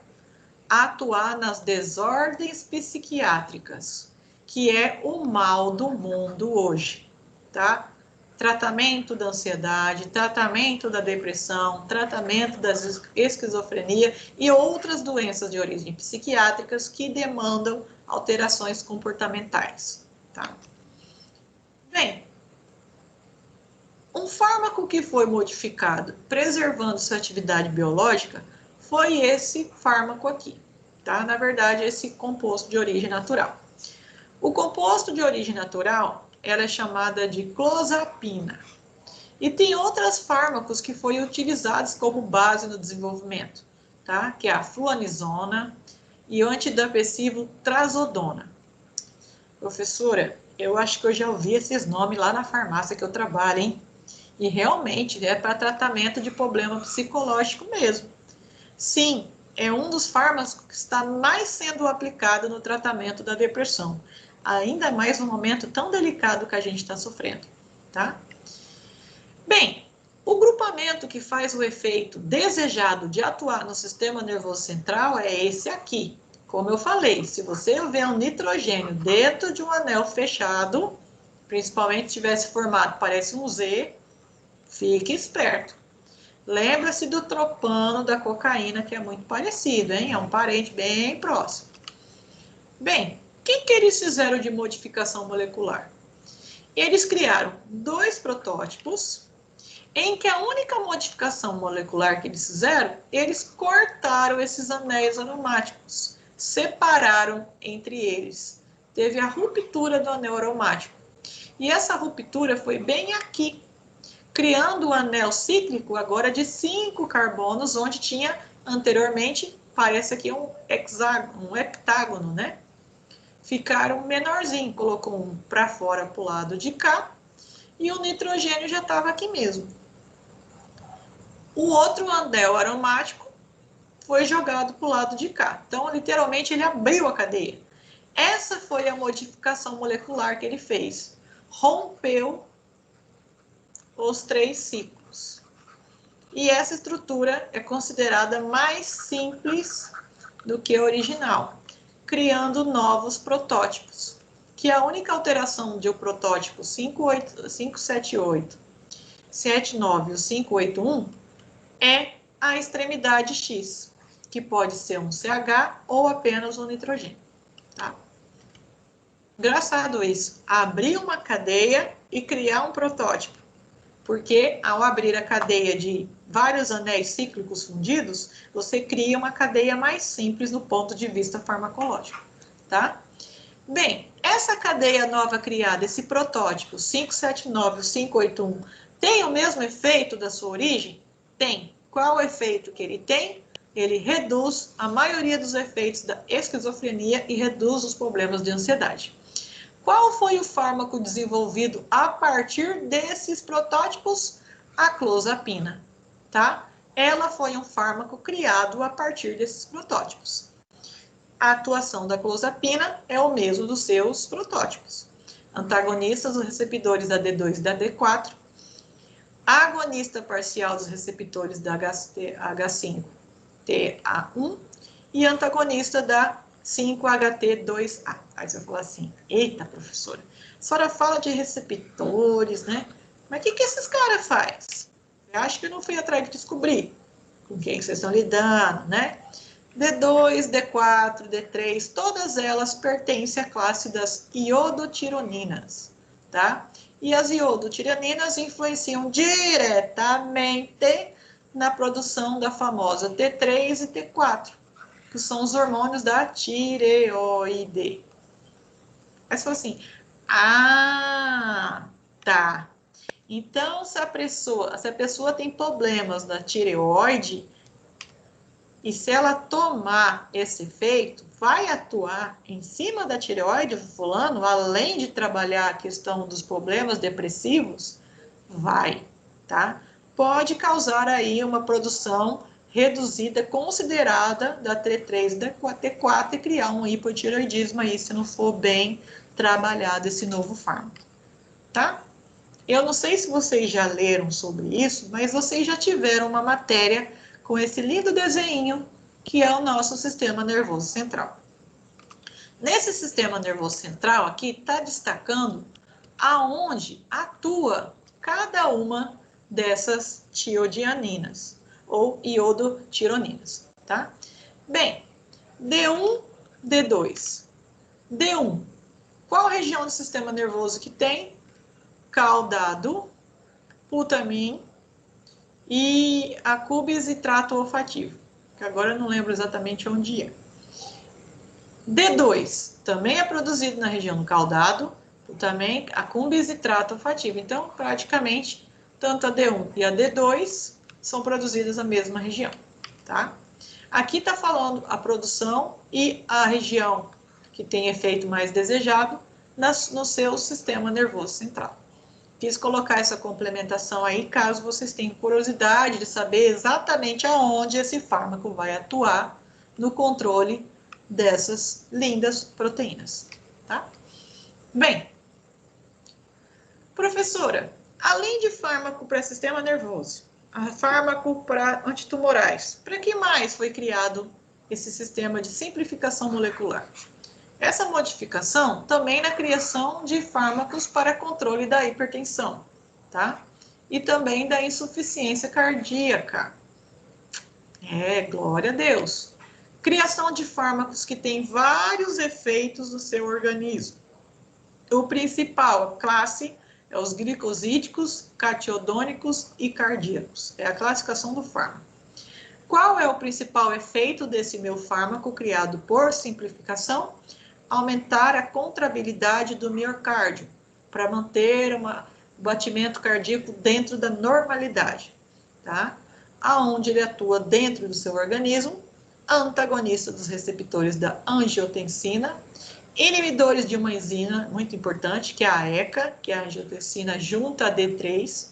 Atuar nas desordens psiquiátricas, que é o mal do mundo hoje, tá? Tratamento da ansiedade, tratamento da depressão, tratamento da esquizofrenia e outras doenças de origem psiquiátricas que demandam alterações comportamentais, tá? Bem, um fármaco que foi modificado preservando sua atividade biológica foi esse fármaco aqui, tá? Na verdade, esse composto de origem natural. O composto de origem natural, ela é chamada de clozapina. E tem outros fármacos que foram utilizados como base no desenvolvimento, tá? Que é a fluanizona e o antidepressivo trazodona. Professora, eu acho que eu já ouvi esses nomes lá na farmácia que eu trabalho, hein? E realmente é para tratamento de problema psicológico mesmo. Sim, é um dos fármacos que está mais sendo aplicado no tratamento da depressão. Ainda mais no momento tão delicado que a gente está sofrendo, tá? Bem, o grupamento que faz o efeito desejado de atuar no sistema nervoso central é esse aqui. Como eu falei, se você vê um nitrogênio dentro de um anel fechado, principalmente se tivesse formado, parece um Z, fique esperto. Lembra-se do tropano da cocaína, que é muito parecido, hein? É um parente bem próximo. Bem, o que eles fizeram de modificação molecular? Eles criaram 2 protótipos, em que a única modificação molecular que eles fizeram, eles cortaram esses anéis aromáticos, separaram entre eles. Teve a ruptura do anel aromático. E essa ruptura foi bem aqui, criando um anel cíclico agora de 5 carbonos, onde tinha anteriormente, parece aqui um hexágono, um heptágono, né? Ficaram menorzinho, colocou um para fora para o lado de cá, e o nitrogênio já estava aqui mesmo. O outro anel aromático foi jogado para o lado de cá. Então, literalmente, ele abriu a cadeia. Essa foi a modificação molecular que ele fez. Rompeu os 3 ciclos. E essa estrutura é considerada mais simples do que a original, criando novos protótipos, que a única alteração de o protótipo 578, 79 e o 581 é a extremidade X, que pode ser um CH ou apenas um nitrogênio. Tá? Engraçado isso, abrir uma cadeia e criar um protótipo, porque ao abrir a cadeia de vários anéis cíclicos fundidos, você cria uma cadeia mais simples do ponto de vista farmacológico, tá? Bem, essa cadeia nova criada, esse protótipo 579 e 581, tem o mesmo efeito da sua origem? Tem. Qual o efeito que ele tem? Ele reduz a maioria dos efeitos da esquizofrenia e reduz os problemas de ansiedade. Qual foi o fármaco desenvolvido a partir desses protótipos? A clozapina, tá? Ela foi um fármaco criado a partir desses protótipos. A atuação da clozapina é o mesmo dos seus protótipos. Antagonistas dos receptores da D2 e da D4, agonista parcial dos receptores da H5-TA1 e antagonista da 5-HT2A. Aí você vai falar assim, eita, professora, a senhora fala de receptores, né? Mas o que esses caras fazem? Eu acho que eu não fui atrás de descobrir com quem vocês estão lidando, né? D2, D4, D3, todas elas pertencem à classe das iodotironinas, tá? E as iodotironinas influenciam diretamente na produção da famosa T3 e T4, que são os hormônios da tireoide. Aí você fala assim, ah, tá. Então, se a pessoa tem problemas da tireoide, e se ela tomar esse efeito, vai atuar em cima da tireoide do fulano, além de trabalhar a questão dos problemas depressivos, vai, tá? Pode causar aí uma produção reduzida considerada da T3 e da T4 e criar um hipotireoidismo aí, se não for bem trabalhado esse novo fármaco, tá? Eu não sei se vocês já leram sobre isso, mas vocês já tiveram uma matéria com esse lindo desenho que é o nosso sistema nervoso central. Nesse sistema nervoso central aqui está destacando aonde atua cada uma dessas tiodianinas ou iodotironinas, tá? Bem, D1, D2. D1, qual região do sistema nervoso que tem? Caudado, putamen e acúbis e trato olfativo, que agora eu não lembro exatamente onde é. D2 também é produzido na região do caudado, putamen, acúbis e trato olfativo. Então, praticamente, tanto a D1 e a D2 são produzidas na mesma região, tá? Aqui está falando a produção e a região que tem efeito mais desejado no seu sistema nervoso central. Quis colocar essa complementação aí, caso vocês tenham curiosidade de saber exatamente aonde esse fármaco vai atuar no controle dessas lindas proteínas, tá? Bem, professora, além de fármaco para sistema nervoso, fármaco para antitumorais, para que mais foi criado esse sistema de simplificação molecular? Essa modificação também na criação de fármacos para controle da hipertensão, tá? E também da insuficiência cardíaca. Glória a Deus. Criação de fármacos que têm vários efeitos no seu organismo. O principal, a classe, é os glicosídicos, catiodônicos e cardíacos. É a classificação do fármaco. Qual é o principal efeito desse meu fármaco criado por simplificação? Aumentar a contrabilidade do miocárdio, para manter o batimento cardíaco dentro da normalidade, tá? Aonde ele atua dentro do seu organismo, antagonista dos receptores da angiotensina, inibidores de uma enzima muito importante, que é a ECA, que é a angiotensina junto a D3,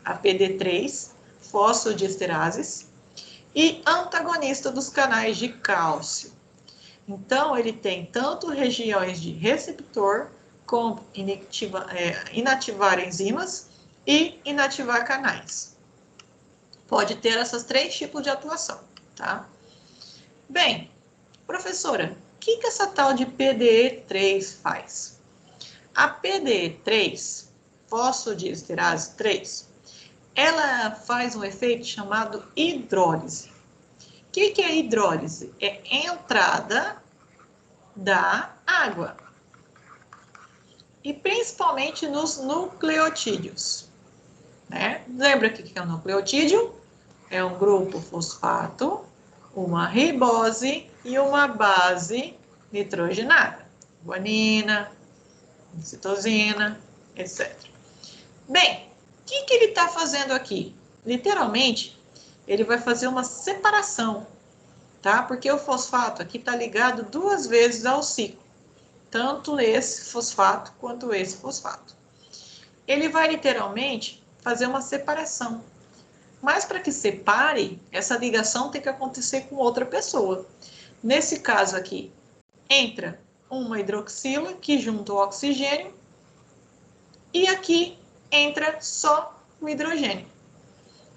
a PD3, fosfodiesterases, e antagonista dos canais de cálcio. Então, ele tem tanto regiões de receptor, como inativar enzimas e inativar canais. Pode ter esses 3 tipos de atuação, tá? Bem, professora, o que essa tal de PDE3 faz? A PDE3, fosfodiesterase 3, ela faz um efeito chamado hidrólise. O que é hidrólise? É entrada da água. E principalmente nos nucleotídeos, né? Lembra o que é um nucleotídeo? É um grupo fosfato, uma ribose e uma base nitrogenada. Guanina, citosina, etc. Bem, o que ele está fazendo aqui? Literalmente, ele vai fazer uma separação, tá? Porque o fosfato aqui está ligado 2 vezes ao ciclo, tanto esse fosfato quanto esse fosfato. Ele vai literalmente fazer uma separação. Mas para que separe, essa ligação tem que acontecer com outra pessoa. Nesse caso aqui, entra uma hidroxila que junta o oxigênio e aqui entra só o hidrogênio.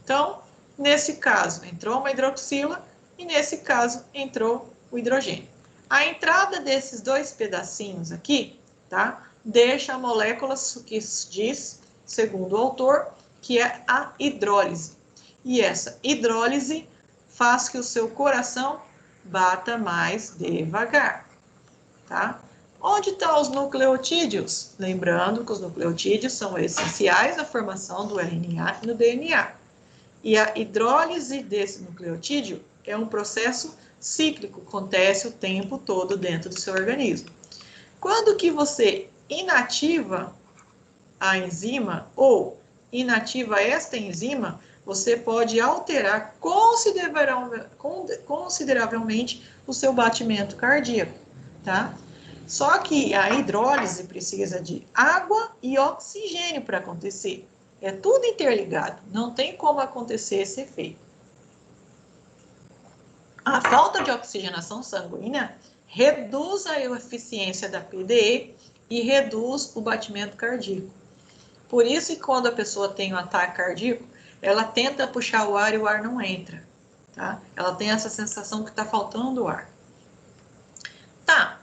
Então, nesse caso, entrou uma hidroxila e nesse caso entrou o hidrogênio. A entrada desses 2 pedacinhos aqui, tá? Deixa a molécula que diz, segundo o autor, que é a hidrólise. E essa hidrólise faz que o seu coração bata mais devagar, tá? Onde estão os nucleotídeos? Lembrando que os nucleotídeos são essenciais na formação do RNA e do DNA. E a hidrólise desse nucleotídeo é um processo cíclico, acontece o tempo todo dentro do seu organismo. Quando que você inativa a enzima ou inativa esta enzima, você pode alterar consideravelmente o seu batimento cardíaco, tá? Só que a hidrólise precisa de água e oxigênio para acontecer. É tudo interligado, não tem como acontecer esse efeito. A falta de oxigenação sanguínea reduz a eficiência da PDE e reduz o batimento cardíaco. Por isso que quando a pessoa tem um ataque cardíaco, ela tenta puxar o ar e o ar não entra, tá? Ela tem essa sensação que está faltando ar. Tá.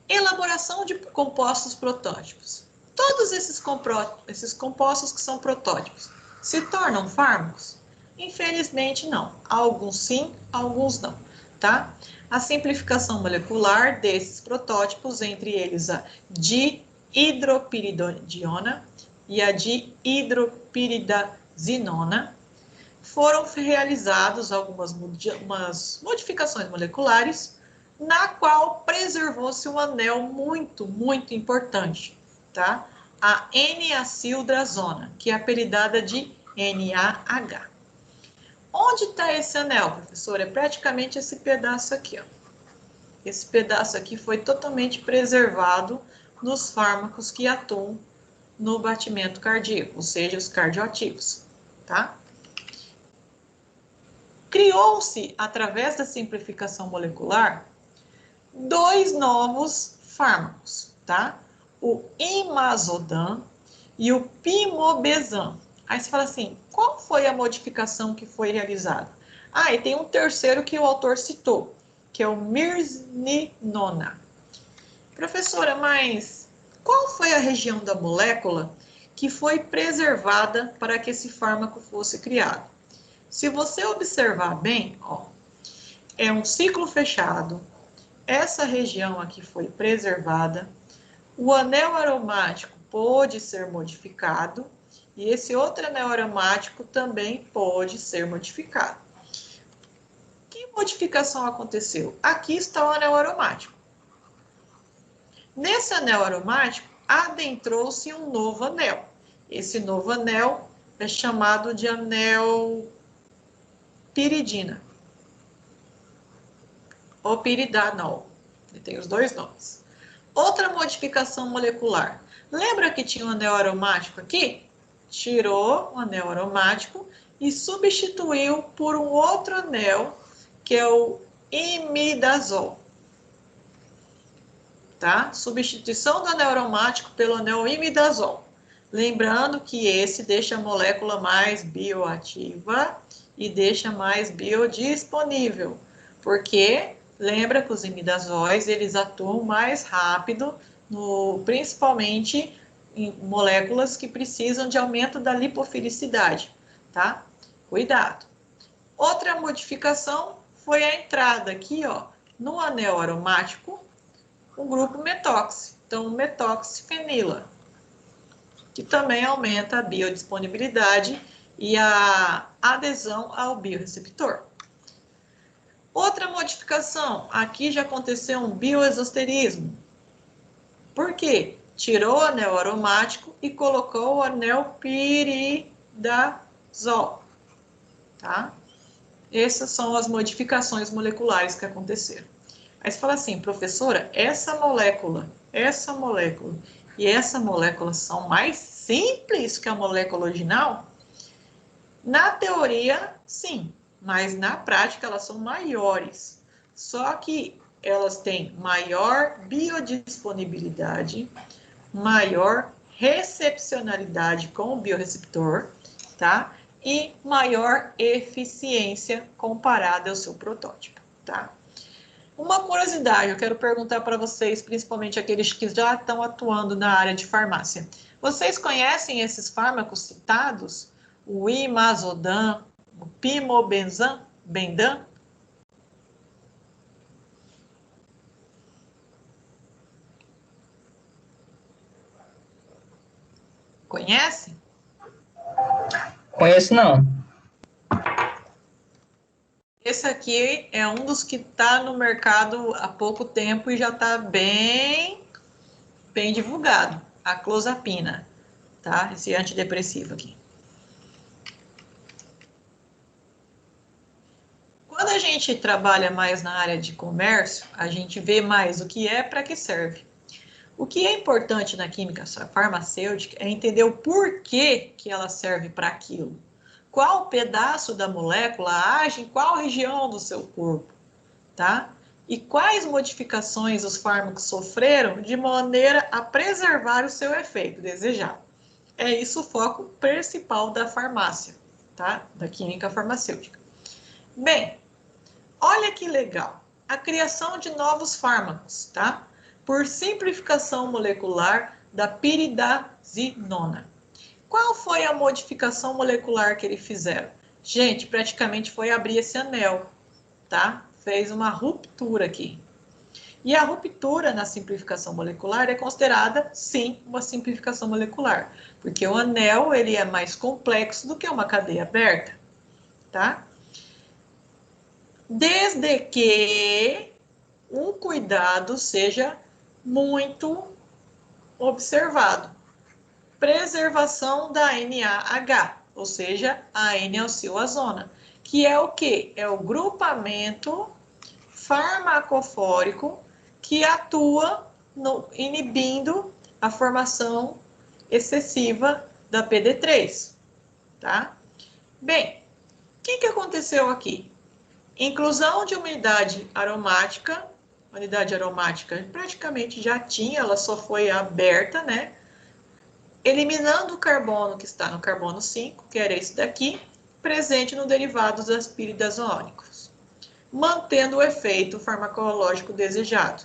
Elaboração de compostos protótipos. Todos esses compostos que são protótipos se tornam fármacos? Infelizmente não. Alguns sim, alguns não, tá? A simplificação molecular desses protótipos, entre eles a dihidropiridona e a dihidropiridazinona, foram realizadas algumas modificações moleculares, na qual preservou-se um anel muito, muito importante, tá? A N-acildrazona, que é apelidada de NaH. Onde está esse anel, professor? É praticamente esse pedaço aqui, ó. Esse pedaço aqui foi totalmente preservado nos fármacos que atuam no batimento cardíaco, ou seja, os cardioativos, tá? Criou-se, através da simplificação molecular, 2 novos fármacos, tá? O imazodam e o pimobesan. Aí você fala assim, qual foi a modificação que foi realizada? Ah, e tem um terceiro que o autor citou, que é o mirzinona. Professora, mas qual foi a região da molécula que foi preservada para que esse fármaco fosse criado? Se você observar bem, ó, é um ciclo fechado, essa região aqui foi preservada, o anel aromático pode ser modificado e esse outro anel aromático também pode ser modificado. Que modificação aconteceu? Aqui está o anel aromático. Nesse anel aromático, adentrou-se um novo anel. Esse novo anel é chamado de anel piridina. Ou piridanol. Ele tem os dois nomes. Outra modificação molecular. Lembra que tinha um anel aromático aqui? Tirou o anel aromático e substituiu por um outro anel, que é o imidazol. Tá? Substituição do anel aromático pelo anel imidazol. Lembrando que esse deixa a molécula mais bioativa e deixa mais biodisponível. Porque lembra que os imidazóis, eles atuam mais rápido, principalmente em moléculas que precisam de aumento da lipofilicidade, tá? Cuidado. Outra modificação foi a entrada aqui, ó, no anel aromático, o grupo metóxi. Então, metoxifenila, que também aumenta a biodisponibilidade e a adesão ao biorreceptor. Outra modificação, aqui já aconteceu um bioexosterismo. Por quê? Tirou o anel aromático e colocou o anel piridazol, tá? Essas são as modificações moleculares que aconteceram. Aí você fala assim, professora, essa molécula e essa molécula são mais simples que a molécula original? Na teoria, sim, mas na prática elas são maiores. Só que elas têm maior biodisponibilidade, maior recepcionalidade com o biorreceptor, tá? E maior eficiência comparada ao seu protótipo, tá? Uma curiosidade, eu quero perguntar para vocês, principalmente aqueles que já estão atuando na área de farmácia. Vocês conhecem esses fármacos citados? O imazodam, o pimobendan? Conhece? Conheço não. esse aqui é um dos que está no mercado há pouco tempo e já está bem divulgado, a clozapina, tá? Esse antidepressivo aqui. Quando a gente trabalha mais na área de comércio, a gente vê mais o que é, para que serve. O que é importante na química farmacêutica é entender o porquê que ela serve para aquilo. Qual pedaço da molécula age em qual região do seu corpo, tá? E quais modificações os fármacos sofreram de maneira a preservar o seu efeito desejado. É isso o foco principal da farmácia, tá? Da química farmacêutica. Bem, olha que legal. A criação de novos fármacos, tá? Por simplificação molecular da piridazinona. Qual foi a modificação molecular que eles fizeram? Gente, praticamente foi abrir esse anel, tá? Fez uma ruptura aqui. E a ruptura na simplificação molecular é considerada, sim, uma simplificação molecular, porque o anel ele é mais complexo do que uma cadeia aberta, tá? Desde que um cuidado seja muito observado. Preservação da NAH, ou seja, a N-alcilazona, que é o quê? É o grupamento farmacofórico que atua inibindo a formação excessiva da PD3, tá? Bem, o que aconteceu aqui? Inclusão de unidade aromática praticamente já tinha, ela só foi aberta, né? Eliminando o carbono que está no carbono 5, que era esse daqui, presente no derivado dos piridazolônicos, mantendo o efeito farmacológico desejado,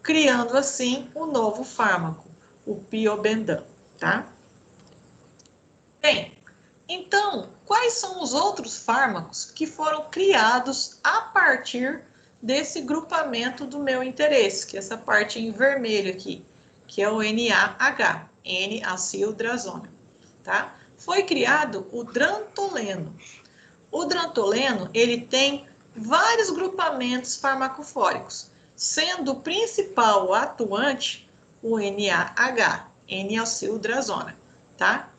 criando assim um novo fármaco, o piobendan, tá? Bem, então, quais são os outros fármacos que foram criados a partir desse grupamento do meu interesse, que é essa parte em vermelho aqui, que é o NaH, N-acildrazona, tá? Foi criado o drantoleno. O drantoleno, ele tem vários grupamentos farmacofóricos, sendo o principal atuante o NaH, N-acildrazona, tá?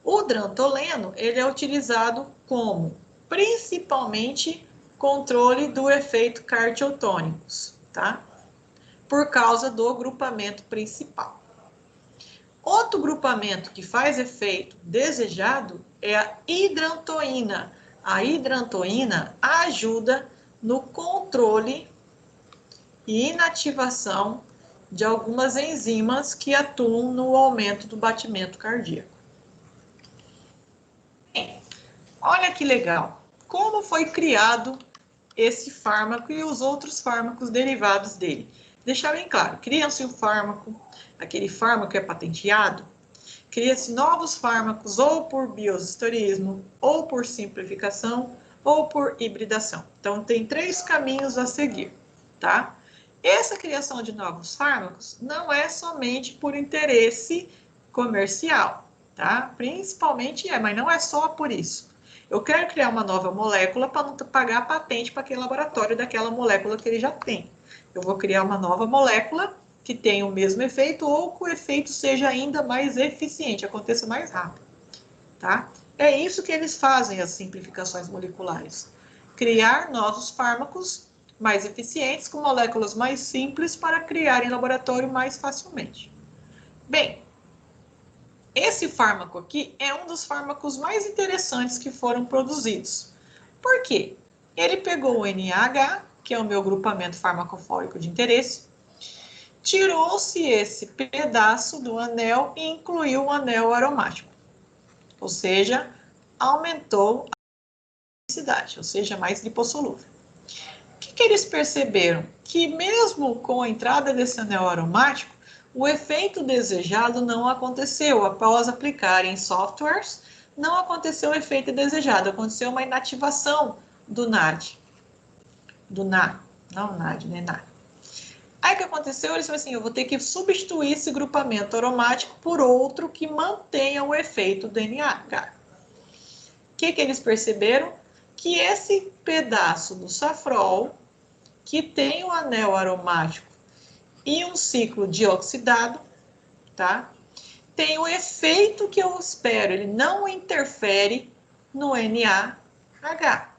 O drantoleno, ele é utilizado como, principalmente, controle do efeito cardiotônicos, tá? Por causa do grupamento principal. Outro grupamento que faz efeito desejado é a hidrantoína. A hidrantoína ajuda no controle e inativação de algumas enzimas que atuam no aumento do batimento cardíaco. Bem, olha que legal. Como foi criado esse fármaco e os outros fármacos derivados dele? Deixar bem claro, cria-se um fármaco, aquele fármaco é patenteado, cria-se novos fármacos ou por biohistorismo, ou por simplificação, ou por hibridação. Então, tem 3 caminhos a seguir, tá? Essa criação de novos fármacos não é somente por interesse comercial, tá? Principalmente mas não é só por isso. Eu quero criar uma nova molécula para não pagar a patente para aquele laboratório daquela molécula que ele já tem. Eu vou criar uma nova molécula que tenha o mesmo efeito ou que o efeito seja ainda mais eficiente, aconteça mais rápido, tá? É isso que eles fazem, as simplificações moleculares. Criar novos fármacos mais eficientes com moléculas mais simples para criar em laboratório mais facilmente. Bem, esse fármaco aqui é um dos fármacos mais interessantes que foram produzidos. Por quê? Ele pegou o NaH, que é o meu grupamento farmacofórico de interesse, tirou-se esse pedaço do anel e incluiu o anel aromático. Ou seja, aumentou a densidade, ou seja, mais lipossolúvel. O que eles perceberam? Que mesmo com a entrada desse anel aromático, o efeito desejado não aconteceu. Após aplicar em softwares, não aconteceu o efeito desejado, aconteceu uma inativação do NAD. Não NAD, né? NAD. Aí o que aconteceu? Eles falaram assim, eu vou ter que substituir esse grupamento aromático por outro que mantenha o efeito do NaH. O que eles perceberam? que esse pedaço do safrol, que tem o anel aromático e um ciclo dioxidado, tá? Tem o efeito que eu espero, ele não interfere no NAH,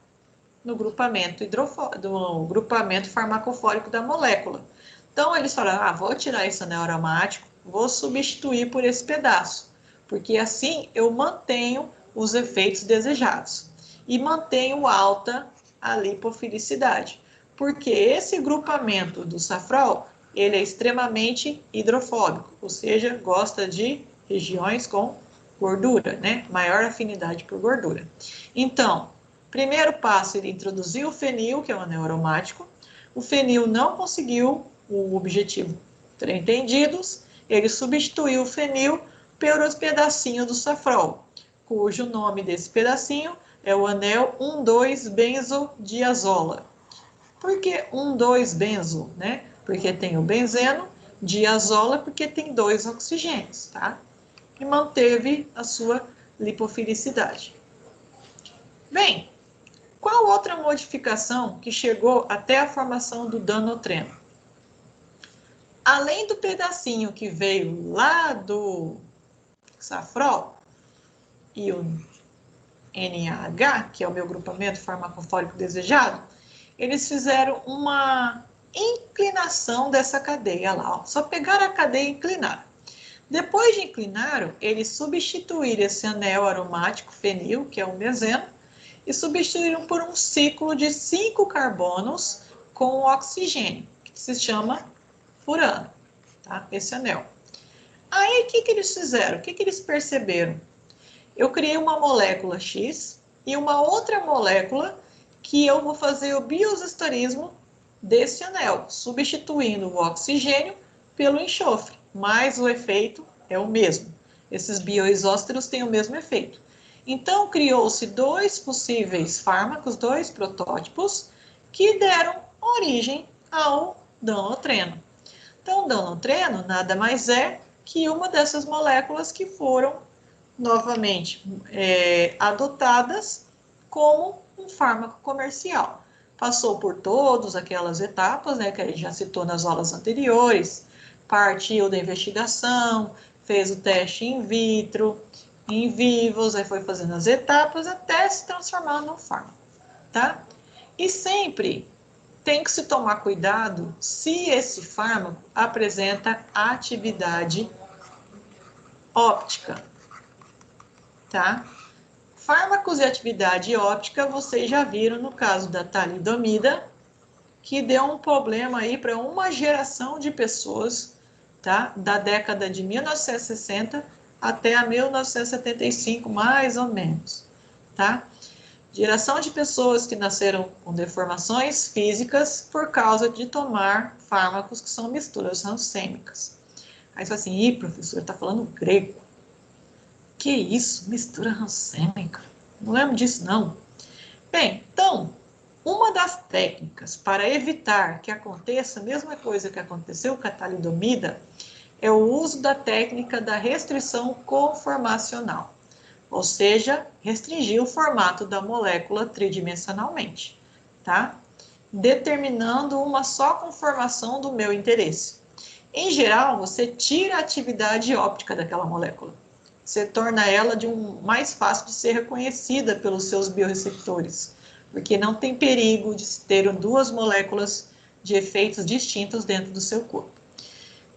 no grupamento do grupamento farmacofórico da molécula. Então, eles falaram, vou tirar esse anel aromático, vou substituir por esse pedaço, porque assim eu mantenho os efeitos desejados e mantenho alta a lipofilicidade, porque esse grupamento do safrol, ele é extremamente hidrofóbico, ou seja, gosta de regiões com gordura, né? Maior afinidade por gordura. Então, primeiro passo, ele introduziu o fenil, que é um anel aromático. O fenil não conseguiu o objetivo entendidos, ele substituiu o fenil pelos pedacinhos do safrol, cujo nome desse pedacinho é o anel 1,2-benzodiazola. Por que 1,2-benzo, né? Porque tem o benzeno, diazola porque tem 2 oxigênios, tá? E manteve a sua lipofilicidade. Bem, qual outra modificação que chegou até a formação do danotreno? Além do pedacinho que veio lá do safrol e o NAH, que é o meu grupamento farmacofórico desejado, eles fizeram uma inclinação dessa cadeia lá. Ó. Só pegaram a cadeia e inclinaram. Depois de inclinar, eles substituíram esse anel aromático fenil, que é o meseno, e substituíram por um ciclo de 5 carbonos com oxigênio, que se chama furano, tá? Esse anel. Aí, o que eles fizeram? O que eles perceberam? Eu criei uma molécula X e uma outra molécula que eu vou fazer o bioisosterismo desse anel, substituindo o oxigênio pelo enxofre, mas o efeito é o mesmo. Esses bioisósteros têm o mesmo efeito. Então, criou-se 2 possíveis fármacos, 2 protótipos, que deram origem ao danotreno. Então, o danotreno nada mais é que uma dessas moléculas que foram novamente adotadas como um fármaco comercial. Passou por todas aquelas etapas, né, que a gente já citou nas aulas anteriores, partiu da investigação, fez o teste in vitro, em vivos, aí foi fazendo as etapas até se transformar num fármaco, tá? E sempre tem que se tomar cuidado se esse fármaco apresenta atividade óptica, tá? Fármacos de atividade óptica, vocês já viram no caso da talidomida, que deu um problema aí para uma geração de pessoas, tá? Da década de 1960 até a 1975, mais ou menos, tá? Geração de pessoas que nasceram com deformações físicas por causa de tomar fármacos que são misturas rancêmicas. Aí você fala assim, ih, professor, está falando grego. Que isso? Mistura rancêmica? Não lembro disso, não. Bem, então, uma das técnicas para evitar que aconteça a mesma coisa que aconteceu com a talidomida é o uso da técnica da restrição conformacional, ou seja, restringir o formato da molécula tridimensionalmente, tá? Determinando uma só conformação do meu interesse. Em geral, você tira a atividade óptica daquela molécula. Você torna ela mais fácil de ser reconhecida pelos seus bioreceptores, porque não tem perigo de ter 2 moléculas de efeitos distintos dentro do seu corpo.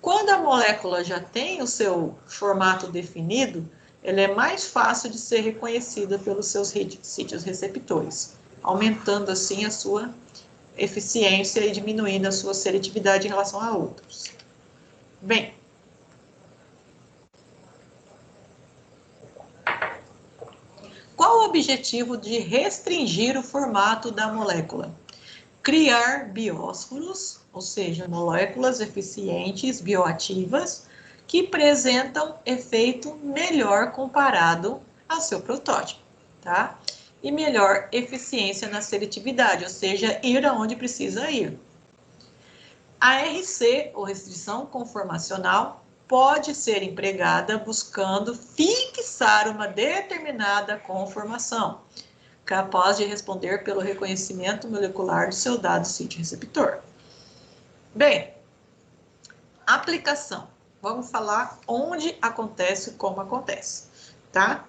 Quando a molécula já tem o seu formato definido, ela é mais fácil de ser reconhecida pelos seus sítios receptores, aumentando assim a sua eficiência e diminuindo a sua seletividade em relação a outros. Bem, qual o objetivo de restringir o formato da molécula? Criar biósforos, ou seja, moléculas eficientes, bioativas, que apresentam efeito melhor comparado ao seu protótipo, tá? E melhor eficiência na seletividade, ou seja, ir aonde precisa ir. A RC, ou restrição conformacional, pode ser empregada buscando fixar uma determinada conformação, capaz de responder pelo reconhecimento molecular do seu dado sítio receptor. Bem, aplicação. Vamos falar onde acontece e como acontece, tá?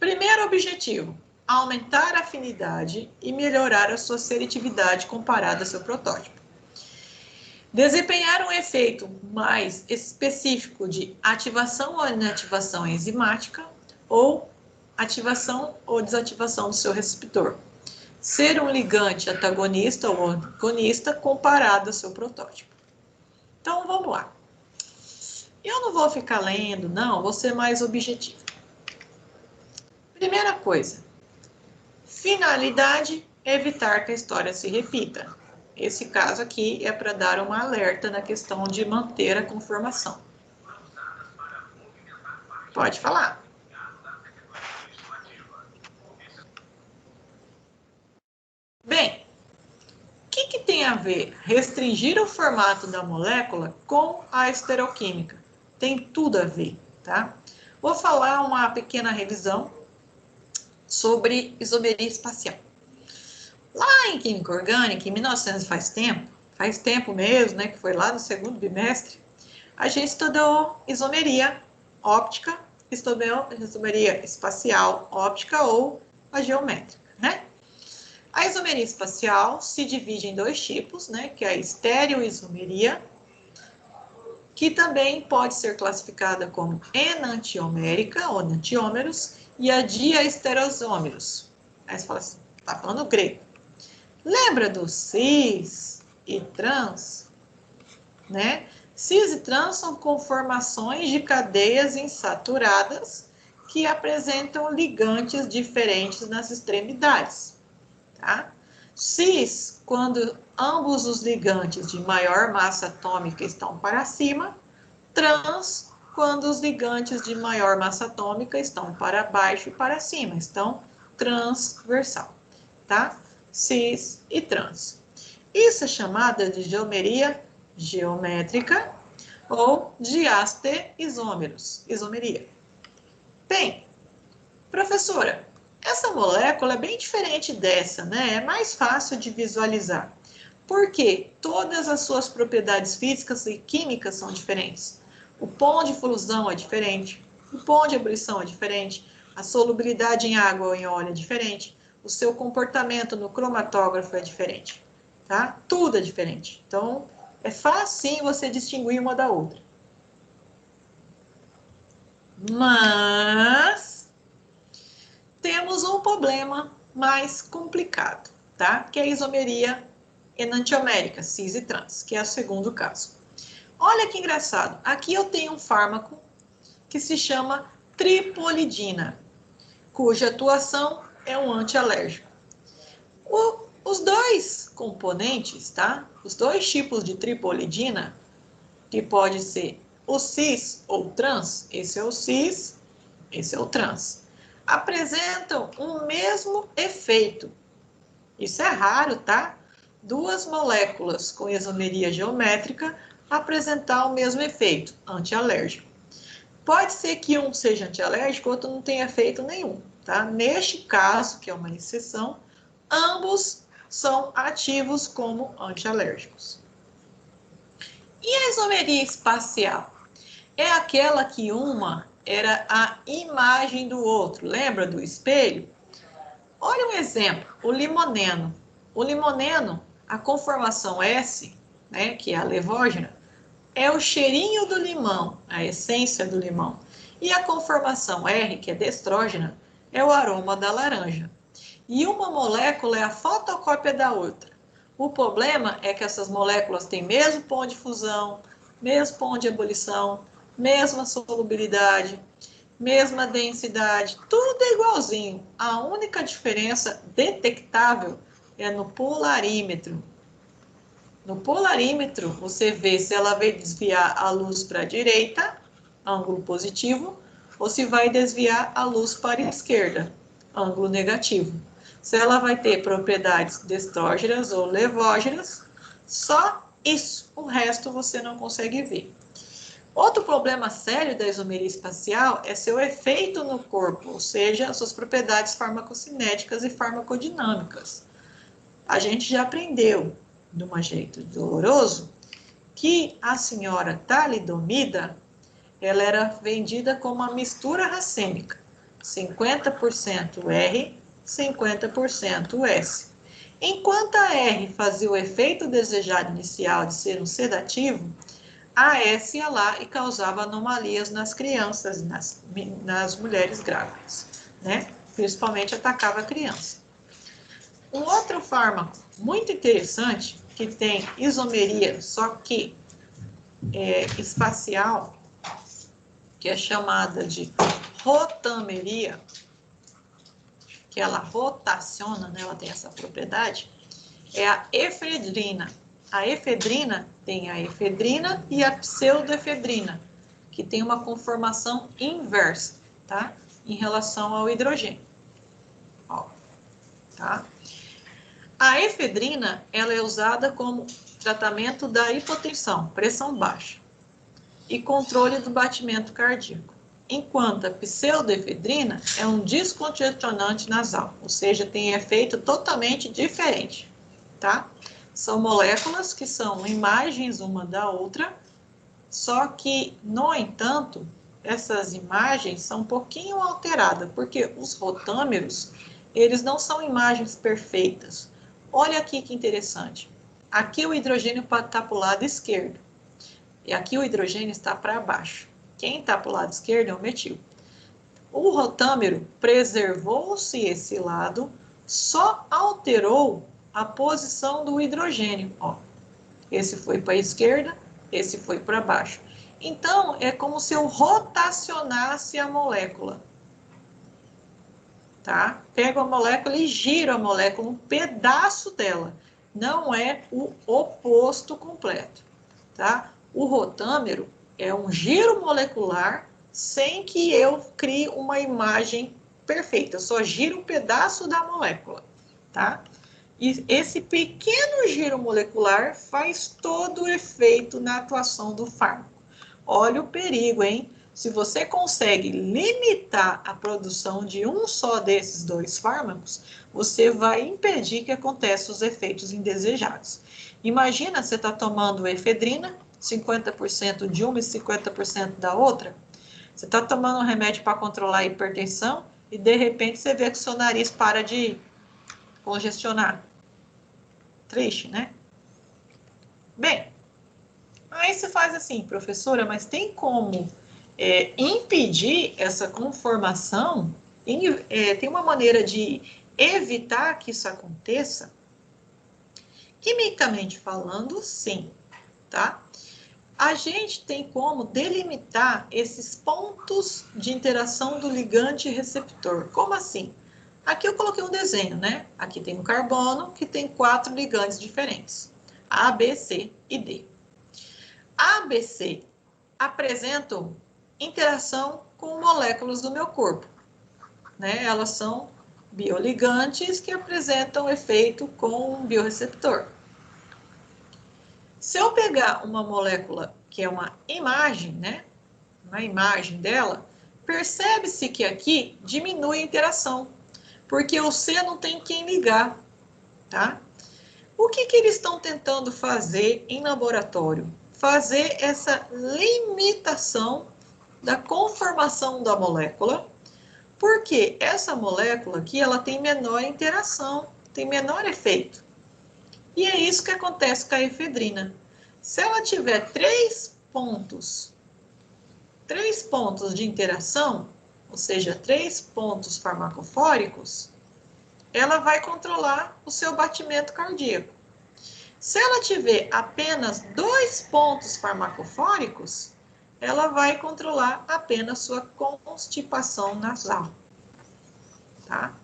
Primeiro objetivo, aumentar a afinidade e melhorar a sua seletividade comparada ao seu protótipo. Desempenhar um efeito mais específico de ativação ou inativação enzimática ou ativação ou desativação do seu receptor. Ser um ligante antagonista ou agonista comparado ao seu protótipo. Então, vamos lá. Eu não vou ficar lendo, não, vou ser mais objetivo. Primeira coisa, finalidade, evitar que a história se repita. Esse caso aqui é para dar uma alerta na questão de manter a conformação. Pode falar. Bem, o que tem a ver restringir o formato da molécula com a estereoquímica? Tem tudo a ver, tá? Vou falar uma pequena revisão sobre isomeria espacial. Lá em Química Orgânica, em 1900, faz tempo mesmo, né, que foi lá no segundo bimestre, a gente estudou isomeria óptica, estudou isomeria espacial óptica ou a geométrica, né? A isomeria espacial se divide em dois tipos, né, que é a estereoisomeria, que também pode ser classificada como enantiomérica, ou enantiômeros, e a diaestereoisômeros. Aí você fala assim, tá falando grego. Lembra do cis e trans? Né? Cis e trans são conformações de cadeias insaturadas que apresentam ligantes diferentes nas extremidades. Tá? Cis, quando ambos os ligantes de maior massa atômica estão para cima. Trans, quando os ligantes de maior massa atômica estão para baixo e para cima, estão transversal, tá? Cis e trans. Isso é chamada de isomeria geométrica ou diasteisômeros, isomeria. Bem, professora, essa molécula é bem diferente dessa, né? É mais fácil de visualizar. Porque todas as suas propriedades físicas e químicas são diferentes. O pom de fusão é diferente, o pom de ebulição é diferente, a solubilidade em água ou em óleo é diferente, o seu comportamento no cromatógrafo é diferente, tá? Tudo é diferente. Então, é fácil você distinguir uma da outra. Mas temos um problema mais complicado, tá? Que é a isomeria enantiomérica, cis e trans, que é o segundo caso. Olha que engraçado. Aqui eu tenho um fármaco que se chama tripolidina, cuja atuação é um antialérgico. Os dois componentes, tá? Os dois tipos de tripolidina, que pode ser o cis ou trans, esse é o cis, esse é o trans, apresentam o mesmo efeito. Isso é raro, tá? Duas moléculas com isomeria geométrica apresentar o mesmo efeito, antialérgico. Pode ser que um seja antialérgico, outro não tenha efeito nenhum, tá? Neste caso, que é uma exceção, ambos são ativos como antialérgicos. E a isomeria espacial? É aquela que uma era a imagem do outro. Lembra do espelho? Olha um exemplo, o limoneno. O limoneno, a conformação S, né, que é a levógena, é o cheirinho do limão, a essência do limão. E a conformação R, que é destrógena, é o aroma da laranja. E uma molécula é a fotocópia da outra. O problema é que essas moléculas têm mesmo pom de fusão, mesmo pom de ebulição, mesma solubilidade, mesma densidade, tudo é igualzinho. A única diferença detectável é no polarímetro. No polarímetro, você vê se ela vai desviar a luz para a direita, ângulo positivo, ou se vai desviar a luz para a esquerda, ângulo negativo. Se ela vai ter propriedades destrógenas ou levógenas, só isso. O resto você não consegue ver. Outro problema sério da isomeria espacial é seu efeito no corpo, ou seja, suas propriedades farmacocinéticas e farmacodinâmicas. A gente já aprendeu, de um jeito doloroso, que a senhora talidomida, ela era vendida como uma mistura racêmica, 50% R, 50% S. Enquanto a R fazia o efeito desejado inicial de ser um sedativo, a S ia lá e causava anomalias nas crianças, nas mulheres grávidas, né? Principalmente atacava a criança. Um outro fármaco muito interessante, que tem isomeria, só que espacial, que é chamada de rotameria, que ela rotaciona, né? Ela tem essa propriedade, é a efedrina. A efedrina tem a efedrina e a pseudoefedrina, que tem uma conformação inversa, tá? Em relação ao hidrogênio. Ó, tá? A efedrina, ela é usada como tratamento da hipotensão, pressão baixa, e controle do batimento cardíaco. Enquanto a pseudoefedrina é um descongestionante nasal, ou seja, tem efeito totalmente diferente, tá? São moléculas que são imagens uma da outra, só que, no entanto, essas imagens são um pouquinho alteradas, porque os rotâmeros, eles não são imagens perfeitas. Olha aqui que interessante. Aqui o hidrogênio está para o lado esquerdo, e aqui o hidrogênio está para baixo. Quem está para o lado esquerdo é o metil. O rotâmero preservou-se esse lado, só alterou a posição do hidrogênio. Ó, esse foi para a esquerda, esse foi para baixo. Então, é como se eu rotacionasse a molécula. Tá? Pego a molécula e giro a molécula, um pedaço dela. Não é o oposto completo. Tá? O rotâmero é um giro molecular sem que eu crie uma imagem perfeita. Eu só giro um pedaço da molécula. Tá? E esse pequeno giro molecular faz todo o efeito na atuação do fármaco. Olha o perigo, hein? Se você consegue limitar a produção de um só desses dois fármacos, você vai impedir que aconteçam os efeitos indesejados. Imagina você está tomando efedrina, 50% de uma e 50% da outra. Você está tomando um remédio para controlar a hipertensão e de repente você vê que o seu nariz para de congestionar. Triste, né? Bem, aí você faz assim, professora, mas tem como impedir essa conformação? Tem uma maneira de evitar que isso aconteça? Quimicamente falando, sim, tá? A gente tem como delimitar esses pontos de interação do ligante e receptor. Como assim? Aqui eu coloquei um desenho, né? Aqui tem um carbono que tem 4 ligantes diferentes. A, B, C e D. A, B, C apresentam interação com moléculas do meu corpo, né? Elas são bioligantes que apresentam efeito com um biorreceptor. Se eu pegar uma molécula que é uma imagem, né? Uma imagem dela, percebe-se que aqui diminui a interação, porque o C não tem quem ligar, tá? O que eles estão tentando fazer em laboratório? Fazer essa limitação da conformação da molécula, porque essa molécula aqui, ela tem menor interação, tem menor efeito. E é isso que acontece com a efedrina. Se ela tiver 3 pontos de interação, ou seja, 3 pontos farmacofóricos, ela vai controlar o seu batimento cardíaco. Se ela tiver apenas 2 pontos farmacofóricos, ela vai controlar apenas sua constipação nasal. Tá?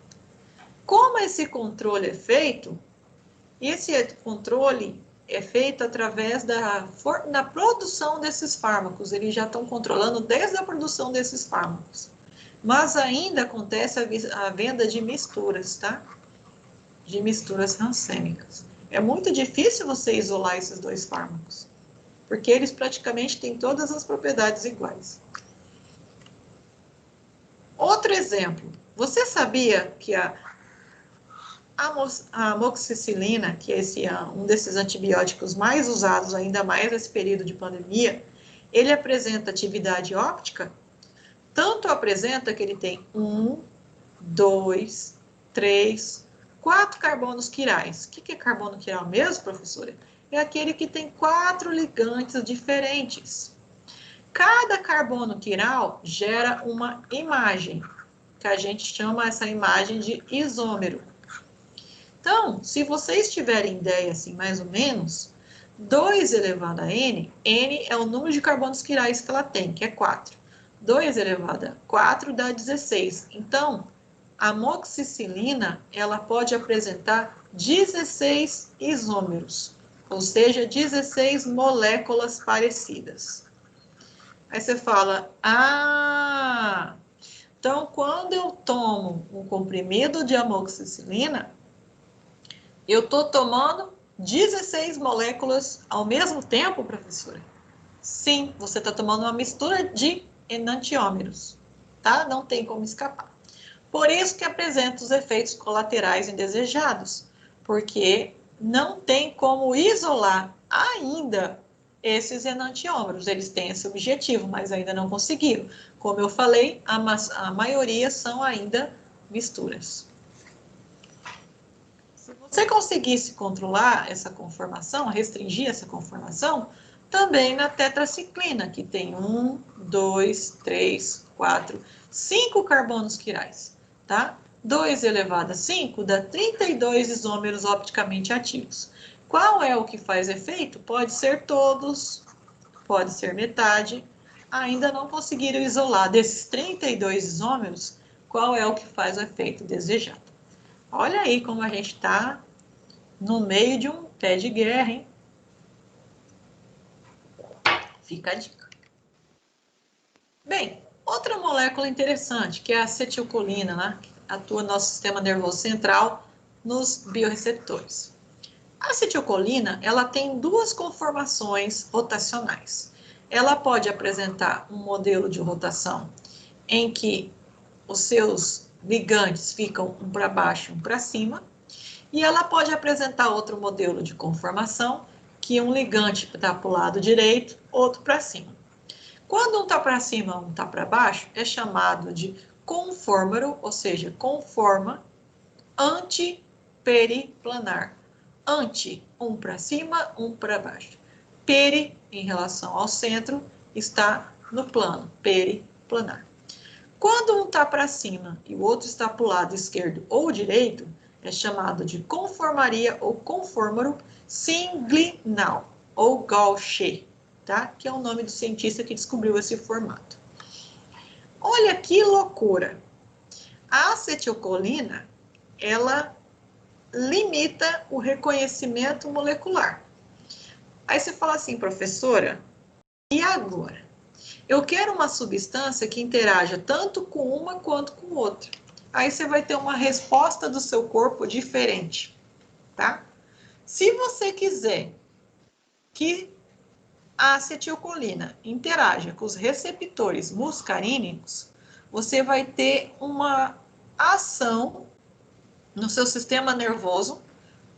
Como esse controle é feito? Esse controle é feito através da produção desses fármacos. Eles já estão controlando desde a produção desses fármacos. Mas ainda acontece a venda de misturas, tá? De misturas rancêmicas. É muito difícil você isolar esses dois fármacos, porque eles praticamente têm todas as propriedades iguais. Outro exemplo, você sabia que a amoxicilina, que é um desses antibióticos mais usados, ainda mais nesse período de pandemia, ele apresenta atividade óptica? Tanto apresenta que ele tem 1, 2, 3, 4 carbonos quirais. O que é carbono quiral mesmo, professora? É aquele que tem 4 ligantes diferentes. Cada carbono quiral gera uma imagem, que a gente chama essa imagem de isômero. Então, se vocês tiverem ideia, assim, mais ou menos, 2 elevado a n, n é o número de carbonos quirais que ela tem, que é 4. 2 elevado a 4 dá 16. Então, a amoxicilina, ela pode apresentar 16 isômeros, ou seja, 16 moléculas parecidas. Aí você fala, então quando eu tomo um comprimido de amoxicilina, eu estou tomando 16 moléculas ao mesmo tempo, professora? Sim, você está tomando uma mistura de enantiômeros, tá? Não tem como escapar. Por isso que apresenta os efeitos colaterais indesejados, porque não tem como isolar ainda esses enantiômeros. Eles têm esse objetivo, mas ainda não conseguiram. Como eu falei, a maioria são ainda misturas. Se você conseguisse controlar essa conformação, restringir essa conformação, também na tetraciclina, que tem 1, 2, 3, 4, 5 carbonos quirais, tá? 2 elevado a 5 dá 32 isômeros opticamente ativos. Qual é o que faz efeito? Pode ser todos, pode ser metade. Ainda não conseguiram isolar desses 32 isômeros, qual é o que faz o efeito desejado. Olha aí como a gente está no meio de um pé de guerra, hein? Fica a dica. Bem, outra molécula interessante, que é a acetilcolina, né? Que atua no nosso sistema nervoso central, nos biorreceptores. A acetilcolina, ela tem duas conformações rotacionais. Ela pode apresentar um modelo de rotação em que os seus ligantes ficam um para baixo e um para cima, e ela pode apresentar outro modelo de conformação, que um ligante está para o lado direito, outro para cima. Quando um está para cima, um está para baixo, é chamado de conformaro, ou seja, conforma antiperiplanar. Anti, um para cima, um para baixo. Peri, em relação ao centro, está no plano, periplanar. Quando um está para cima e o outro está para o lado esquerdo ou direito, é chamado de conformaria ou conformaro singlinal ou Gaucher, tá? Que é o nome do cientista que descobriu esse formato. Olha que loucura! A acetilcolina, ela limita o reconhecimento molecular. Aí você fala assim, professora, e agora? Eu quero uma substância que interaja tanto com uma quanto com outra. Aí você vai ter uma resposta do seu corpo diferente, tá? Se você quiser que a acetilcolina interaja com os receptores muscarínicos, você vai ter uma ação no seu sistema nervoso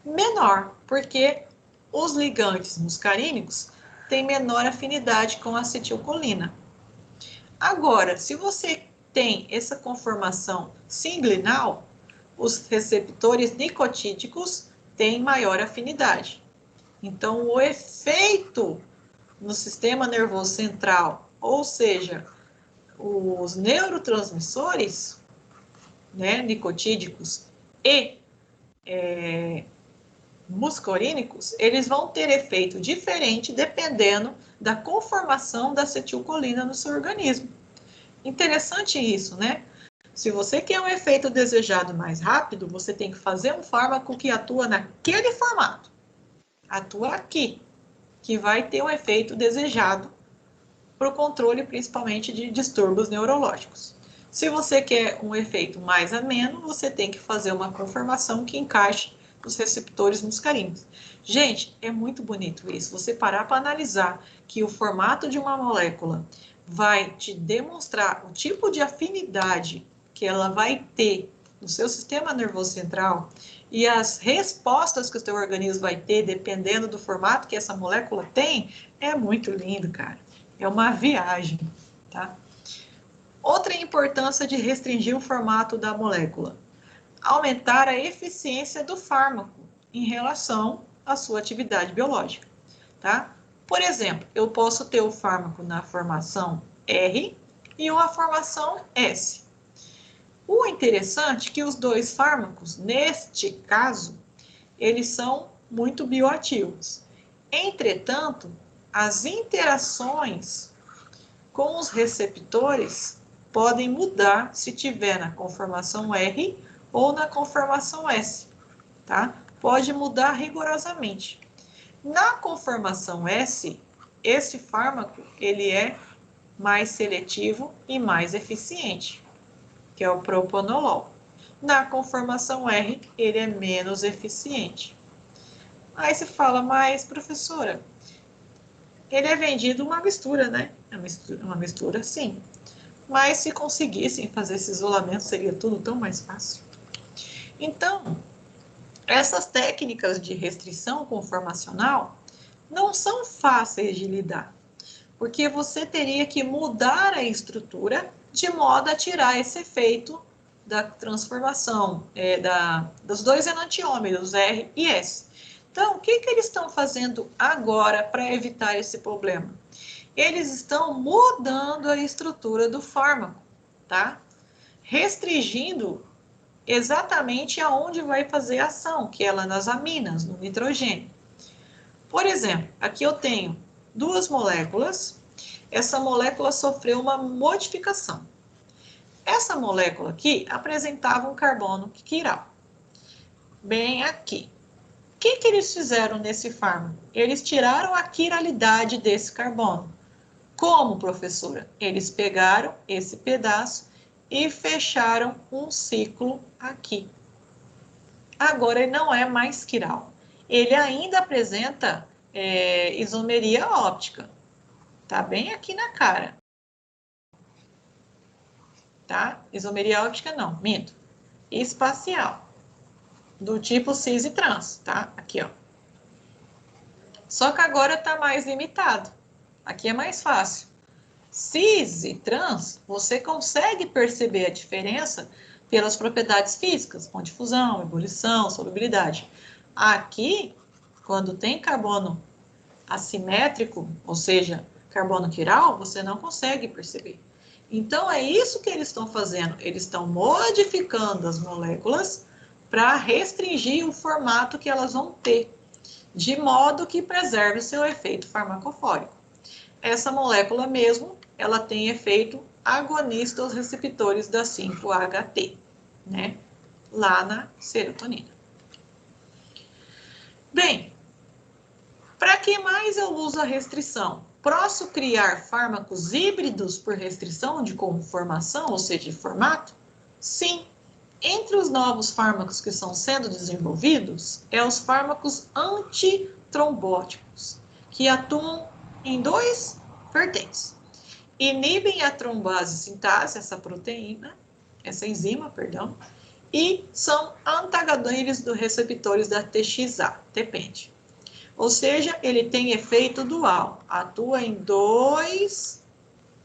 menor, porque os ligantes muscarínicos têm menor afinidade com a acetilcolina. Agora, se você tem essa conformação singlinal, os receptores nicotídicos têm maior afinidade. Então, o efeito no sistema nervoso central, ou seja, os neurotransmissores, né, nicotídicos e muscarínicos, eles vão ter efeito diferente dependendo da conformação da acetilcolina no seu organismo. Interessante isso, né? Se você quer um efeito desejado mais rápido, você tem que fazer um fármaco que atua naquele formato. Atua aqui, que vai ter um efeito desejado para o controle, principalmente, de distúrbios neurológicos. Se você quer um efeito mais ameno, você tem que fazer uma conformação que encaixe os receptores muscarínicos. Gente, é muito bonito isso. Você parar para analisar que o formato de uma molécula vai te demonstrar o tipo de afinidade que ela vai ter no seu sistema nervoso central e as respostas que o seu organismo vai ter dependendo do formato que essa molécula tem, é muito lindo, cara. É uma viagem, tá? Outra importância de restringir o formato da molécula: aumentar a eficiência do fármaco em relação à sua atividade biológica, tá? Por exemplo, eu posso ter o fármaco na formação R e uma formação S. O interessante é que os dois fármacos, neste caso, eles são muito bioativos. Entretanto, as interações com os receptores podem mudar se tiver na conformação R ou na conformação S, tá? Pode mudar rigorosamente. Na conformação S, esse fármaco, ele é mais seletivo e mais eficiente, que é o propanolol. Na conformação R, ele é menos eficiente. Aí se fala, mas professora, ele é vendido uma mistura, né? É uma mistura, sim. Mas se conseguissem fazer esse isolamento, seria tudo tão mais fácil. Então, essas técnicas de restrição conformacional não são fáceis de lidar, porque você teria que mudar a estrutura de modo a tirar esse efeito da transformação dos dois enantiômeros, R e S. Então, o que eles estão fazendo agora para evitar esse problema? Eles estão mudando a estrutura do fármaco, tá? Restringindo exatamente aonde vai fazer a ação, que é lá nas aminas, no nitrogênio. Por exemplo, aqui eu tenho duas moléculas. Essa molécula sofreu uma modificação. Essa molécula aqui apresentava um carbono quiral. Bem aqui. O que eles fizeram nesse fármaco? Eles tiraram a quiralidade desse carbono. Como, professora? Eles pegaram esse pedaço e fecharam um ciclo aqui. Agora ele não é mais quiral. Ele ainda apresenta isomeria óptica. Tá bem aqui na cara. Tá? Isomeria óptica não, minto. Espacial. Do tipo cis e trans, tá? Aqui, ó. Só que agora tá mais limitado. Aqui é mais fácil. Cis e trans, você consegue perceber a diferença pelas propriedades físicas, com difusão, ebulição, solubilidade. Aqui, quando tem carbono assimétrico, ou seja, carbono quiral, você não consegue perceber. Então, é isso que eles estão fazendo. Eles estão modificando as moléculas para restringir o formato que elas vão ter, de modo que preserve o seu efeito farmacofórico. Essa molécula mesmo, ela tem efeito agonista aos receptores da 5-HT, né? Lá na serotonina. Bem, para que mais eu uso a restrição? Posso criar fármacos híbridos por restrição de conformação, ou seja, de formato? Sim. Entre os novos fármacos que estão sendo desenvolvidos, os fármacos antitrombóticos, que atuam em dois vertentes. Inibem a trombase sintase, essa proteína, essa enzima, perdão, e são antagonistas dos receptores da TXA, depende. Ou seja, ele tem efeito dual, atua em dois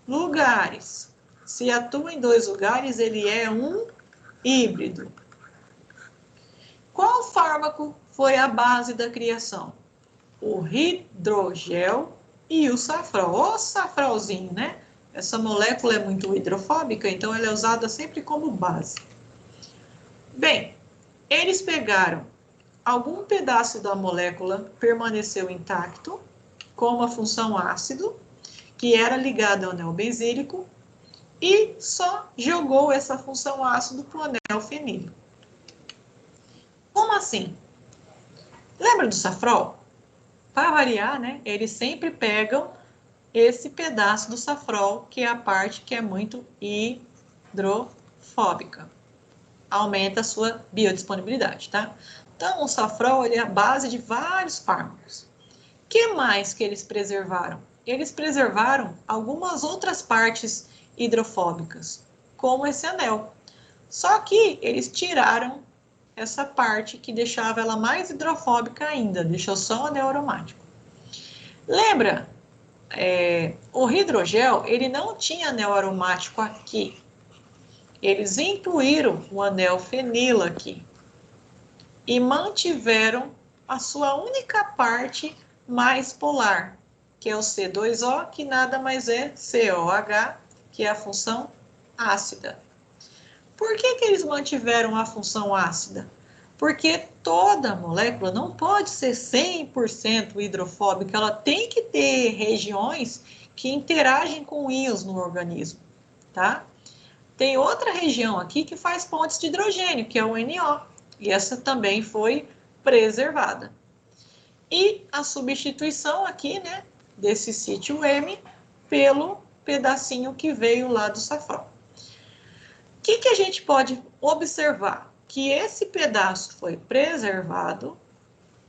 lugares. Se atua em dois lugares, ele é um híbrido. Qual fármaco foi a base da criação? O hidrogel e o safrol. O safrolzinho, né? Essa molécula é muito hidrofóbica, então ela é usada sempre como base. Bem, eles pegaram algum pedaço da molécula, permaneceu intacto, como a função ácido, que era ligada ao anel benzílico, e só jogou essa função ácido para o anel fenílico. Como assim? Lembra do safrol? Para variar, né? Eles sempre pegam esse pedaço do safrol, que é a parte que é muito hidrofóbica. Aumenta a sua biodisponibilidade, tá? Então, o safrol ele é a base de vários fármacos. O que mais que eles preservaram? Eles preservaram algumas outras partes hidrofóbicas, como esse anel. Só que eles tiraram essa parte que deixava ela mais hidrofóbica ainda, deixou só o anel aromático. Lembra? O hidrogel, ele não tinha anel aromático aqui. Eles incluíram o anel fenilo aqui e mantiveram a sua única parte mais polar, que é o C2O, que nada mais é COH, que é a função ácida. Por que eles mantiveram a função ácida? Porque toda molécula não pode ser 100% hidrofóbica, ela tem que ter regiões que interagem com íons no organismo, tá? Tem outra região aqui que faz pontes de hidrogênio, que é o NO, e essa também foi preservada. E a substituição aqui, né, desse sítio M pelo pedacinho que veio lá do safrão. O que a gente pode observar? Que esse pedaço foi preservado,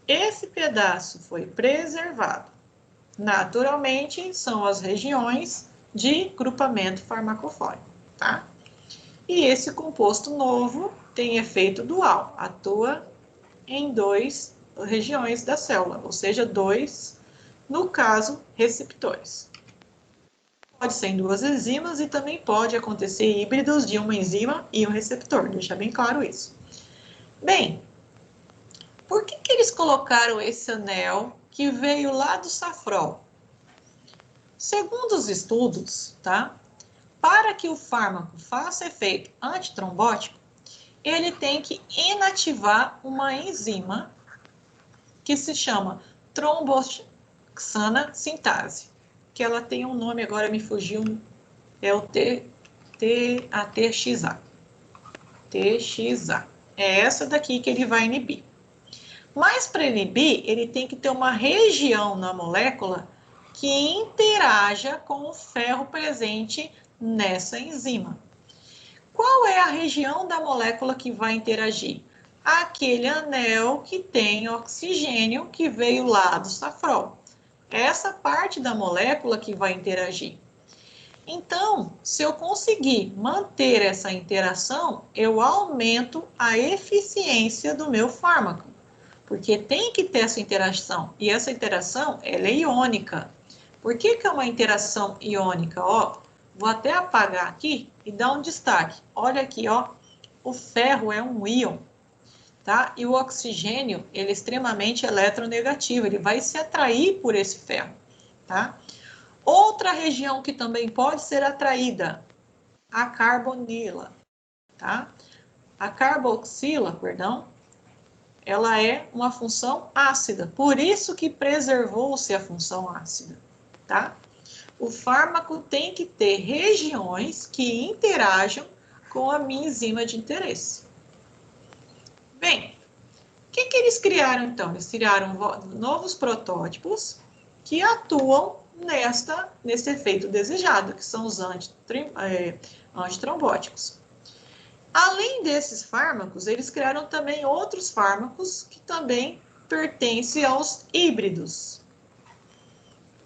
esse pedaço foi preservado. Naturalmente, são as regiões de grupamento farmacofórico, tá? E esse composto novo tem efeito dual, atua em 2 regiões da célula, ou seja, 2, no caso, receptores. Pode ser em 2 enzimas e também pode acontecer híbridos de uma enzima e um receptor, deixa bem claro isso. Bem, por que eles colocaram esse anel que veio lá do safrol? Segundo os estudos, tá? Para que o fármaco faça efeito antitrombótico, ele tem que inativar uma enzima que se chama tromboxana sintase, que ela tem um nome, agora me fugiu, é o TXA. TXA. É essa daqui que ele vai inibir. Mas para inibir, ele tem que ter uma região na molécula que interaja com o ferro presente nessa enzima. Qual é a região da molécula que vai interagir? Aquele anel que tem oxigênio que veio lá do safrol. Essa parte da molécula que vai interagir. Então, se eu conseguir manter essa interação, eu aumento a eficiência do meu fármaco. Porque tem que ter essa interação. E essa interação, ela é iônica. Por que é uma interação iônica? Ó, vou até apagar aqui e dar um destaque. Olha aqui, ó, o ferro é um íon, tá? E o oxigênio, ele é extremamente eletronegativo, ele vai se atrair por esse ferro, tá? Outra região que também pode ser atraída, a carbonila, tá? A carboxila, perdão, ela é uma função ácida, por isso que preservou-se a função ácida, tá? O fármaco tem que ter regiões que interajam com a minha enzima de interesse. Bem, o que eles criaram então? Eles criaram novos protótipos que atuam nesse efeito desejado, que são os antitrombóticos. Além desses fármacos, eles criaram também outros fármacos que também pertencem aos híbridos,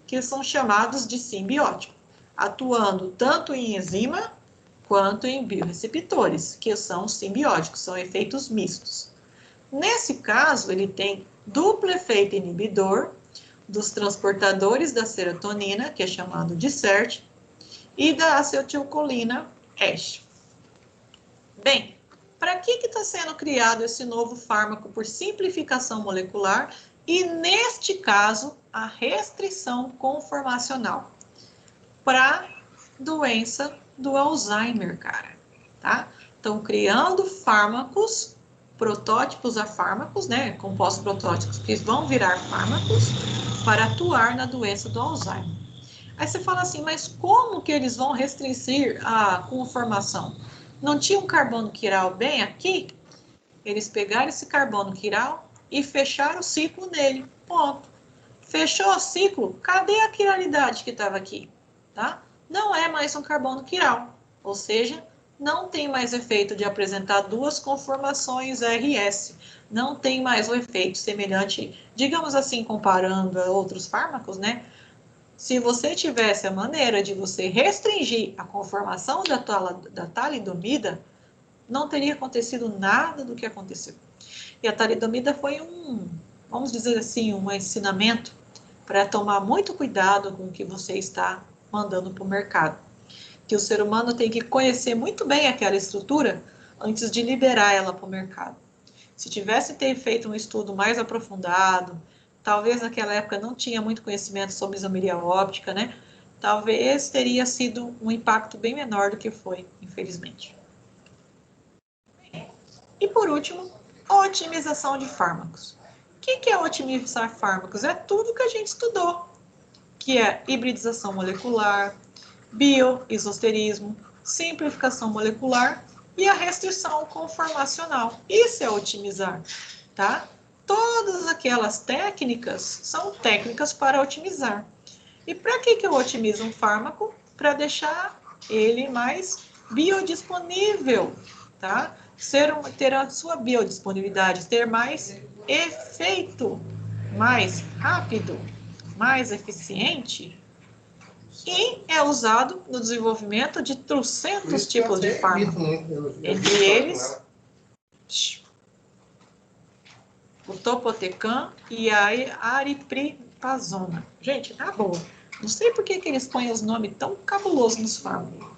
que são chamados de simbióticos, atuando tanto em enzima quanto em biorreceptores, que são simbióticos, são efeitos mistos. Nesse caso, ele tem duplo efeito inibidor dos transportadores da serotonina, que é chamado de SERT, e da acetilcolina ASH. Bem, para que está sendo criado esse novo fármaco por simplificação molecular e, neste caso, a restrição conformacional? Para doença do Alzheimer, cara, tá? Estão criando fármacos, protótipos a fármacos, né? Compostos protótipos que vão virar fármacos para atuar na doença do Alzheimer. Aí você fala assim, mas como que eles vão restringir a conformação? Não tinha um carbono quiral bem aqui? Eles pegaram esse carbono quiral e fecharam o ciclo nele. Ponto. Fechou o ciclo, cadê a quiralidade que estava aqui? Tá? Não é mais um carbono quiral, ou seja, não tem mais efeito de apresentar duas conformações RS. Não tem mais o efeito semelhante, digamos assim, comparando a outros fármacos, né? Se você tivesse a maneira de você restringir a conformação da talidomida, não teria acontecido nada do que aconteceu. E a talidomida foi vamos dizer assim, um ensinamento para tomar muito cuidado com o que você está mandando para o mercado. Que o ser humano tem que conhecer muito bem aquela estrutura antes de liberar ela para o mercado. Se tivesse feito um estudo mais aprofundado, talvez naquela época não tinha muito conhecimento sobre isomeria óptica, né? Talvez teria sido um impacto bem menor do que foi, infelizmente. E por último, otimização de fármacos. O que é otimizar fármacos? É tudo que a gente estudou, que é hibridização molecular, bioisosterismo, simplificação molecular e a restrição conformacional. Isso é otimizar, tá? Todas aquelas técnicas são técnicas para otimizar. E para que eu otimizo um fármaco? Para deixar ele mais biodisponível, tá? Ter a sua biodisponibilidade, ter mais efeito, mais rápido, mais eficiente, e é usado no desenvolvimento de trocentos tipos de fármacos. Entre eles, o topotecan e a aripiprazona. Gente, tá bom. Não sei por que eles põem os nomes tão cabulosos nos fármacos.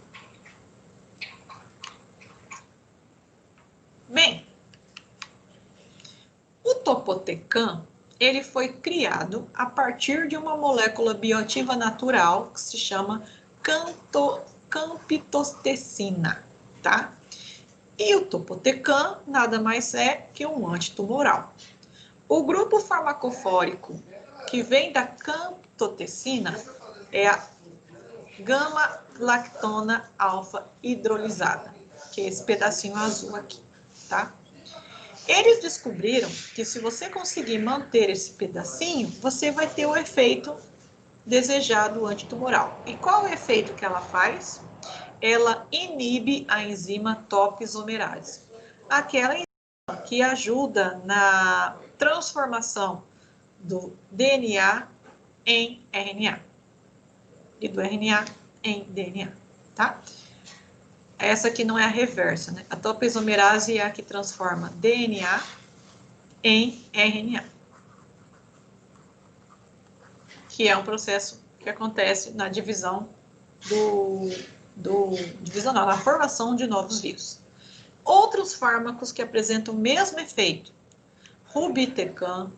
Bem, o topotecan, ele foi criado a partir de uma molécula bioativa natural que se chama camptocina, tá? E o topotecan nada mais é que um antitumoral. O grupo farmacofórico que vem da camptocina é a gama-lactona alfa hidrolisada, que é esse pedacinho azul aqui, tá? Eles descobriram que se você conseguir manter esse pedacinho, você vai ter o efeito desejado antitumoral. E qual é o efeito que ela faz? Ela inibe a enzima topoisomerase, aquela enzima que ajuda na transformação do DNA em RNA e do RNA em DNA, tá? Essa aqui não é a reversa, né? A topoisomerase é a que transforma DNA em RNA, que é um processo que acontece na divisão na formação de novos vírus. Outros fármacos que apresentam o mesmo efeito: Rubitecan,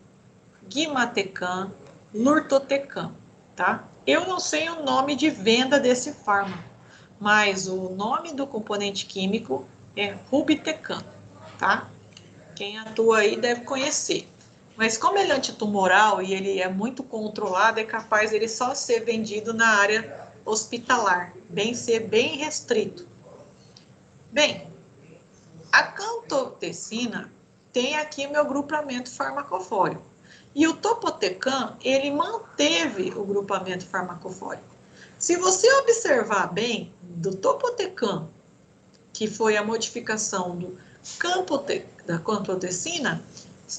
Guimatecan, Lurtotecan, tá? Eu não sei o nome de venda desse fármaco, mas o nome do componente químico é Rubitecan, tá? Quem atua aí deve conhecer. Mas como ele é antitumoral e ele é muito controlado, é capaz ele só ser vendido na área hospitalar, ser bem restrito. Bem, a cantotecina tem aqui meu grupamento farmacofórico. E o topotecan, ele manteve o grupamento farmacofórico. Se você observar bem, do topotecan, que foi a modificação da cantotecina,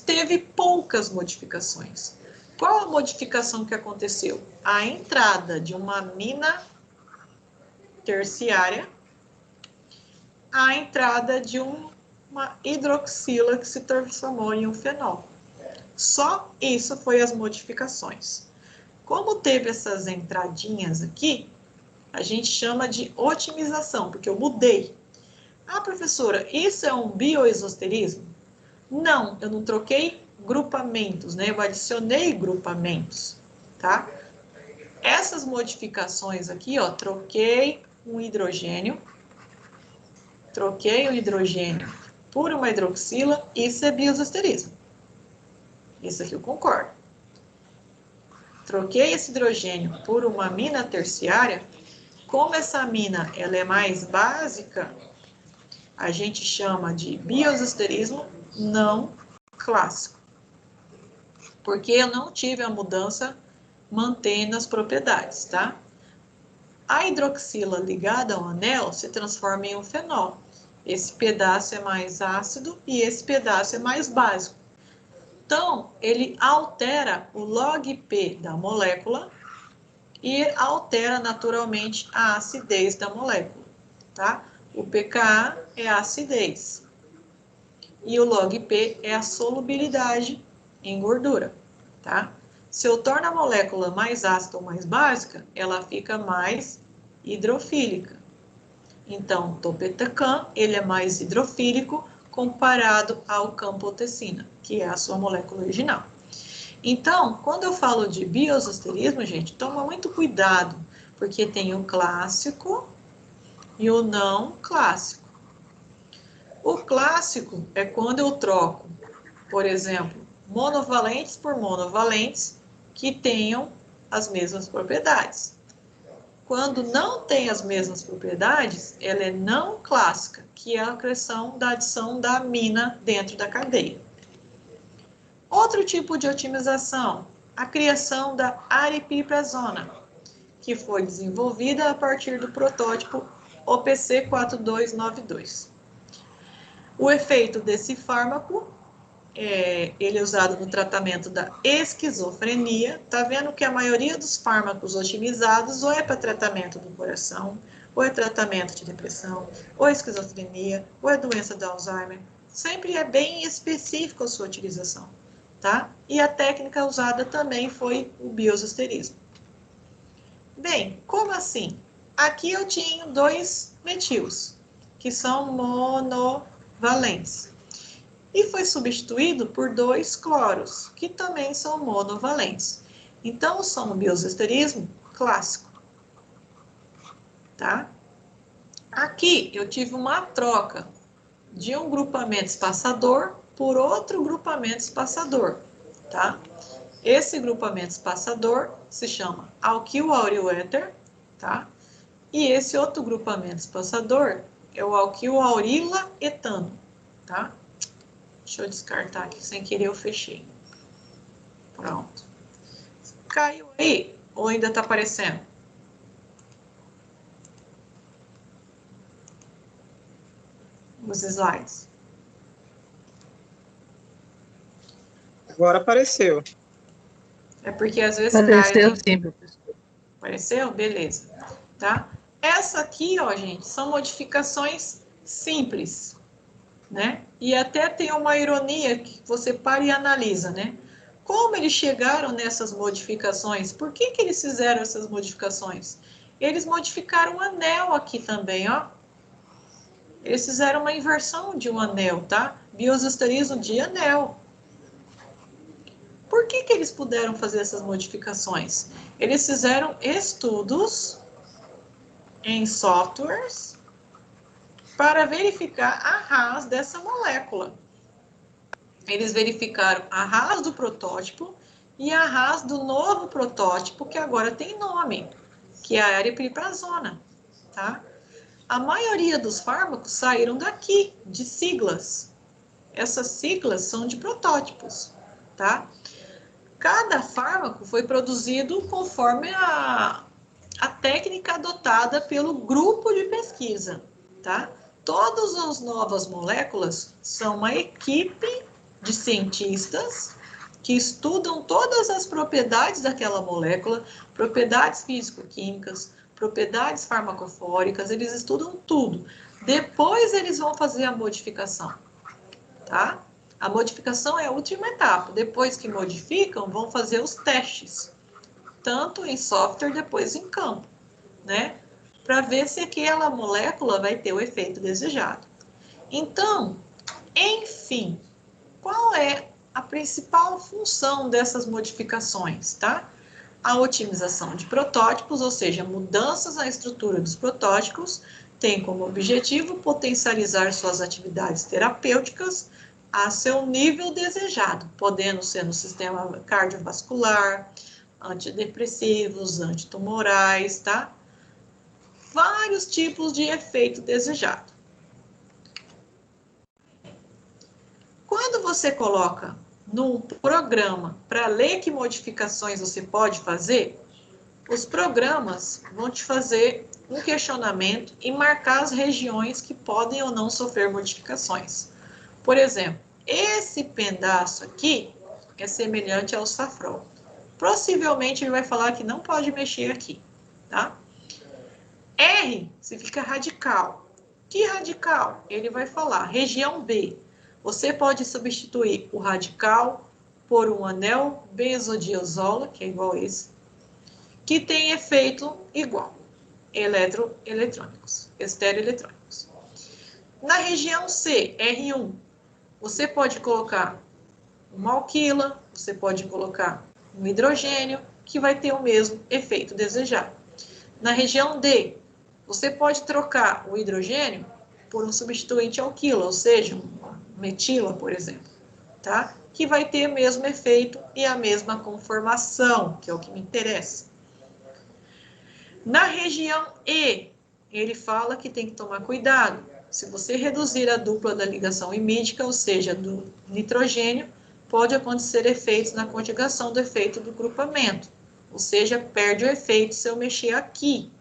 teve poucas modificações. Qual a modificação que aconteceu? A entrada de uma amina terciária, a entrada de uma hidroxila que se transformou em um fenol. Só isso foi as modificações. Como teve essas entradinhas aqui, a gente chama de otimização, porque eu mudei. Ah, professora, isso é um bioisosterismo? Não, eu não troquei grupamentos, né? Eu adicionei grupamentos, tá? Essas modificações aqui, ó, troquei o hidrogênio por uma hidroxila, isso é bioisosterismo. Isso aqui eu concordo. Troquei esse hidrogênio por uma amina terciária, como essa amina ela é mais básica, a gente chama de bioisosterismo não clássico. Porque eu não tive a mudança mantendo as propriedades, tá? A hidroxila ligada ao anel se transforma em um fenol. Esse pedaço é mais ácido e esse pedaço é mais básico. Então, ele altera o log-P da molécula e altera naturalmente a acidez da molécula, tá? O pKa é a acidez e o log-P é a solubilidade em gordura, tá? Se eu torno a molécula mais ácida ou mais básica, ela fica mais hidrofílica. Então, topetacan, ele é mais hidrofílico comparado ao campotecina, que é a sua molécula original. Então, quando eu falo de bioisosterismo, gente, toma muito cuidado, porque tem o clássico e o não clássico. O clássico é quando eu troco, por exemplo, monovalentes por monovalentes que tenham as mesmas propriedades. Quando não tem as mesmas propriedades, ela é não clássica, que é a questão da adição da amina dentro da cadeia. Outro tipo de otimização, a criação da aripiprazona, que foi desenvolvida a partir do protótipo OPC 4292. O efeito desse fármaco, ele é usado no tratamento da esquizofrenia. Tá vendo que a maioria dos fármacos otimizados ou é para tratamento do coração, ou é tratamento de depressão, ou é esquizofrenia, ou é doença do Alzheimer. Sempre é bem específico a sua utilização, tá? E a técnica usada também foi o bioisosterismo. Bem, como assim? Aqui eu tinha 2 metilos, que são monovalentes. E foi substituído por 2 cloros, que também são monovalentes. Então, são um bioisosterismo clássico. Tá? Aqui eu tive uma troca de um grupamento espaçador por outro grupamento espaçador. Tá? Esse grupamento espaçador se chama alquil-auril-éter, tá? E esse outro grupamento espaçador é o alquil-aurila-etano, tá? Deixa eu descartar aqui, sem querer eu fechei. Pronto. Caiu aí ou ainda está aparecendo? Os slides. Agora apareceu. É porque às vezes Apareceu cai. sim, professor. Apareceu? Beleza. Tá? Essa aqui, ó, gente, são modificações simples, né? E até tem uma ironia que você para e analisa, né? Como eles chegaram nessas modificações? Por que que eles fizeram essas modificações? Eles modificaram o anel aqui também, ó. Eles fizeram uma inversão de um anel, tá? Bioisosterismo de anel. Por que que eles puderam fazer essas modificações? Eles fizeram estudos em softwares para verificar a RAS dessa molécula. Eles verificaram a RAS do protótipo e a RAS do novo protótipo, que agora tem nome, que é a aripiprazona, tá? A maioria dos fármacos saíram daqui, de siglas. Essas siglas são de protótipos, tá? Cada fármaco foi produzido conforme a técnica adotada pelo grupo de pesquisa, tá? Todas as novas moléculas são uma equipe de cientistas que estudam todas as propriedades daquela molécula, propriedades físico-químicas, propriedades farmacofóricas, eles estudam tudo. Depois eles vão fazer a modificação, tá? A modificação é a última etapa. Depois que modificam, vão fazer os testes, tanto em software, depois em campo, né? Para ver se aquela molécula vai ter o efeito desejado. Então, enfim, qual é a principal função dessas modificações, tá? A otimização de protótipos, ou seja, mudanças na estrutura dos protótipos, tem como objetivo potencializar suas atividades terapêuticas a seu nível desejado, podendo ser no sistema cardiovascular, antidepressivos, antitumorais, tá? Vários tipos de efeito desejado. Quando você coloca num programa para ler que modificações você pode fazer, os programas vão te fazer um questionamento e marcar as regiões que podem ou não sofrer modificações. Por exemplo, esse pedaço aqui é semelhante ao safrol. Possivelmente ele vai falar que não pode mexer aqui, tá? R significa radical. Que radical? Ele vai falar, região B. Você pode substituir o radical por um anel benzodiazola, que é igual a esse, que tem efeito igual, eletrônicos, estereoeletrônicos. Na região C, R1, você pode colocar uma alquila, você pode colocar um hidrogênio, que vai ter o mesmo efeito desejado. Na região D, você pode trocar o hidrogênio por um substituinte alquila, ou seja, uma metila, por exemplo, tá? Que vai ter o mesmo efeito e a mesma conformação, que é o que me interessa. Na região E, ele fala que tem que tomar cuidado. Se você reduzir a dupla da ligação imídica, ou seja, do nitrogênio, pode acontecer efeitos na conjugação do efeito do grupamento, ou seja, perde o efeito se eu mexer aqui.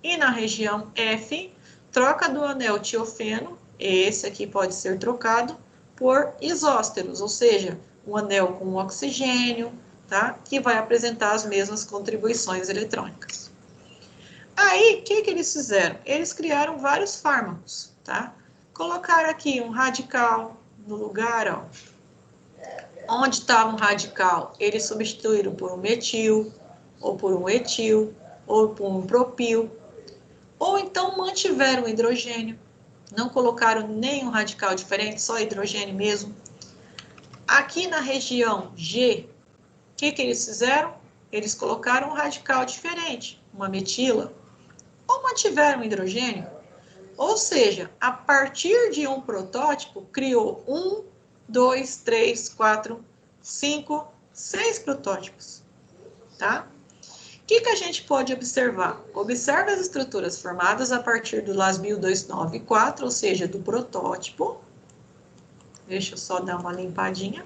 E na região F, troca do anel tiofeno, esse aqui pode ser trocado, por isósteros, ou seja, um anel com oxigênio, tá? Que vai apresentar as mesmas contribuições eletrônicas. Aí, o que eles fizeram? Eles criaram vários fármacos, tá? Colocaram aqui um radical no lugar, ó. Onde estava um radical, eles substituíram por um metil, ou por um etil, ou por um propil, ou então mantiveram o hidrogênio, não colocaram nenhum radical diferente, só hidrogênio mesmo. Aqui na região G, o que eles fizeram? Eles colocaram um radical diferente, uma metila, ou mantiveram o hidrogênio. Ou seja, a partir de um protótipo, criou 1, 2, 3, 4, 5, 6 protótipos, tá? O que a gente pode observar? Observe as estruturas formadas a partir do Lasbil 294, ou seja, do protótipo. Deixa eu só dar uma limpadinha.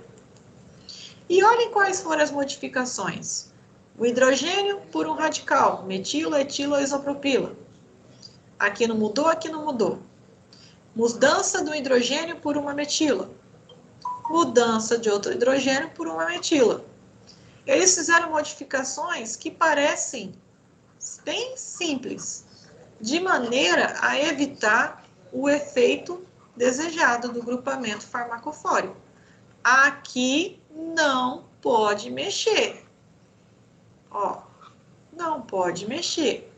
E olhem quais foram as modificações. O hidrogênio por um radical, metilo, etilo, isopropila. Aqui não mudou, aqui não mudou. Mudança do hidrogênio por uma metila. Mudança de outro hidrogênio por uma metila. Eles fizeram modificações que parecem bem simples, de maneira a evitar o efeito desejado do grupamento farmacofórico. Aqui não pode mexer. Ó, não pode mexer.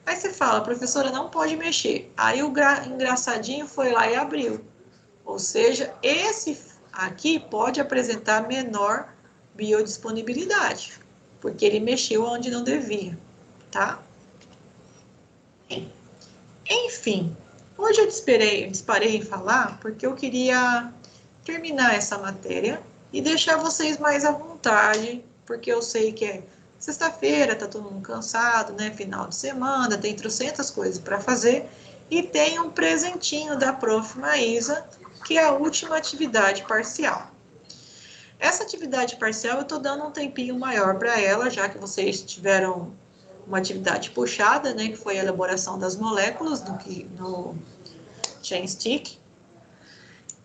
Aí você fala, professora, não pode mexer. Aí o engraçadinho foi lá e abriu. Ou seja, esse aqui pode apresentar menor biodisponibilidade, porque ele mexeu onde não devia, tá? Enfim, hoje eu disparei em falar porque eu queria terminar essa matéria e deixar vocês mais à vontade, porque eu sei que é sexta-feira, tá todo mundo cansado, né? Final de semana, tem trocentas coisas para fazer e tem um presentinho da Prof. Maísa, que é a última atividade parcial. Essa atividade parcial eu estou dando um tempinho maior para ela, já que vocês tiveram uma atividade puxada, né, que foi a elaboração das moléculas no Chainstick.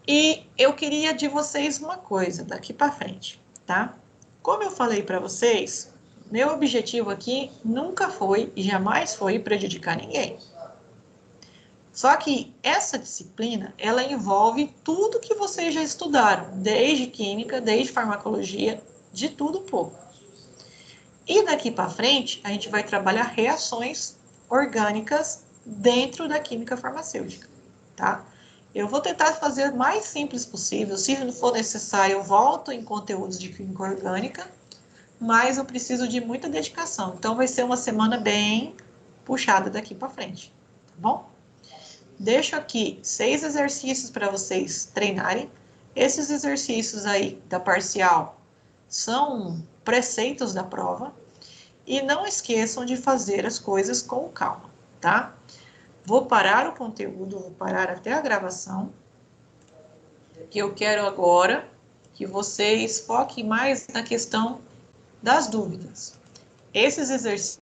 E eu queria de vocês uma coisa daqui para frente, tá? Como eu falei para vocês, meu objetivo aqui nunca foi e jamais foi prejudicar ninguém. Só que essa disciplina, ela envolve tudo que vocês já estudaram, desde química, desde farmacologia, de tudo um pouco. E daqui para frente, a gente vai trabalhar reações orgânicas dentro da química farmacêutica, tá? Eu vou tentar fazer o mais simples possível, se não for necessário, eu volto em conteúdos de química orgânica, mas eu preciso de muita dedicação, então vai ser uma semana bem puxada daqui para frente, tá bom? Deixo aqui 6 exercícios para vocês treinarem. Esses exercícios aí da parcial são preceitos da prova. E não esqueçam de fazer as coisas com calma, tá? Vou parar o conteúdo, vou parar até a gravação. Que eu quero agora que vocês foquem mais na questão das dúvidas. Esses exercícios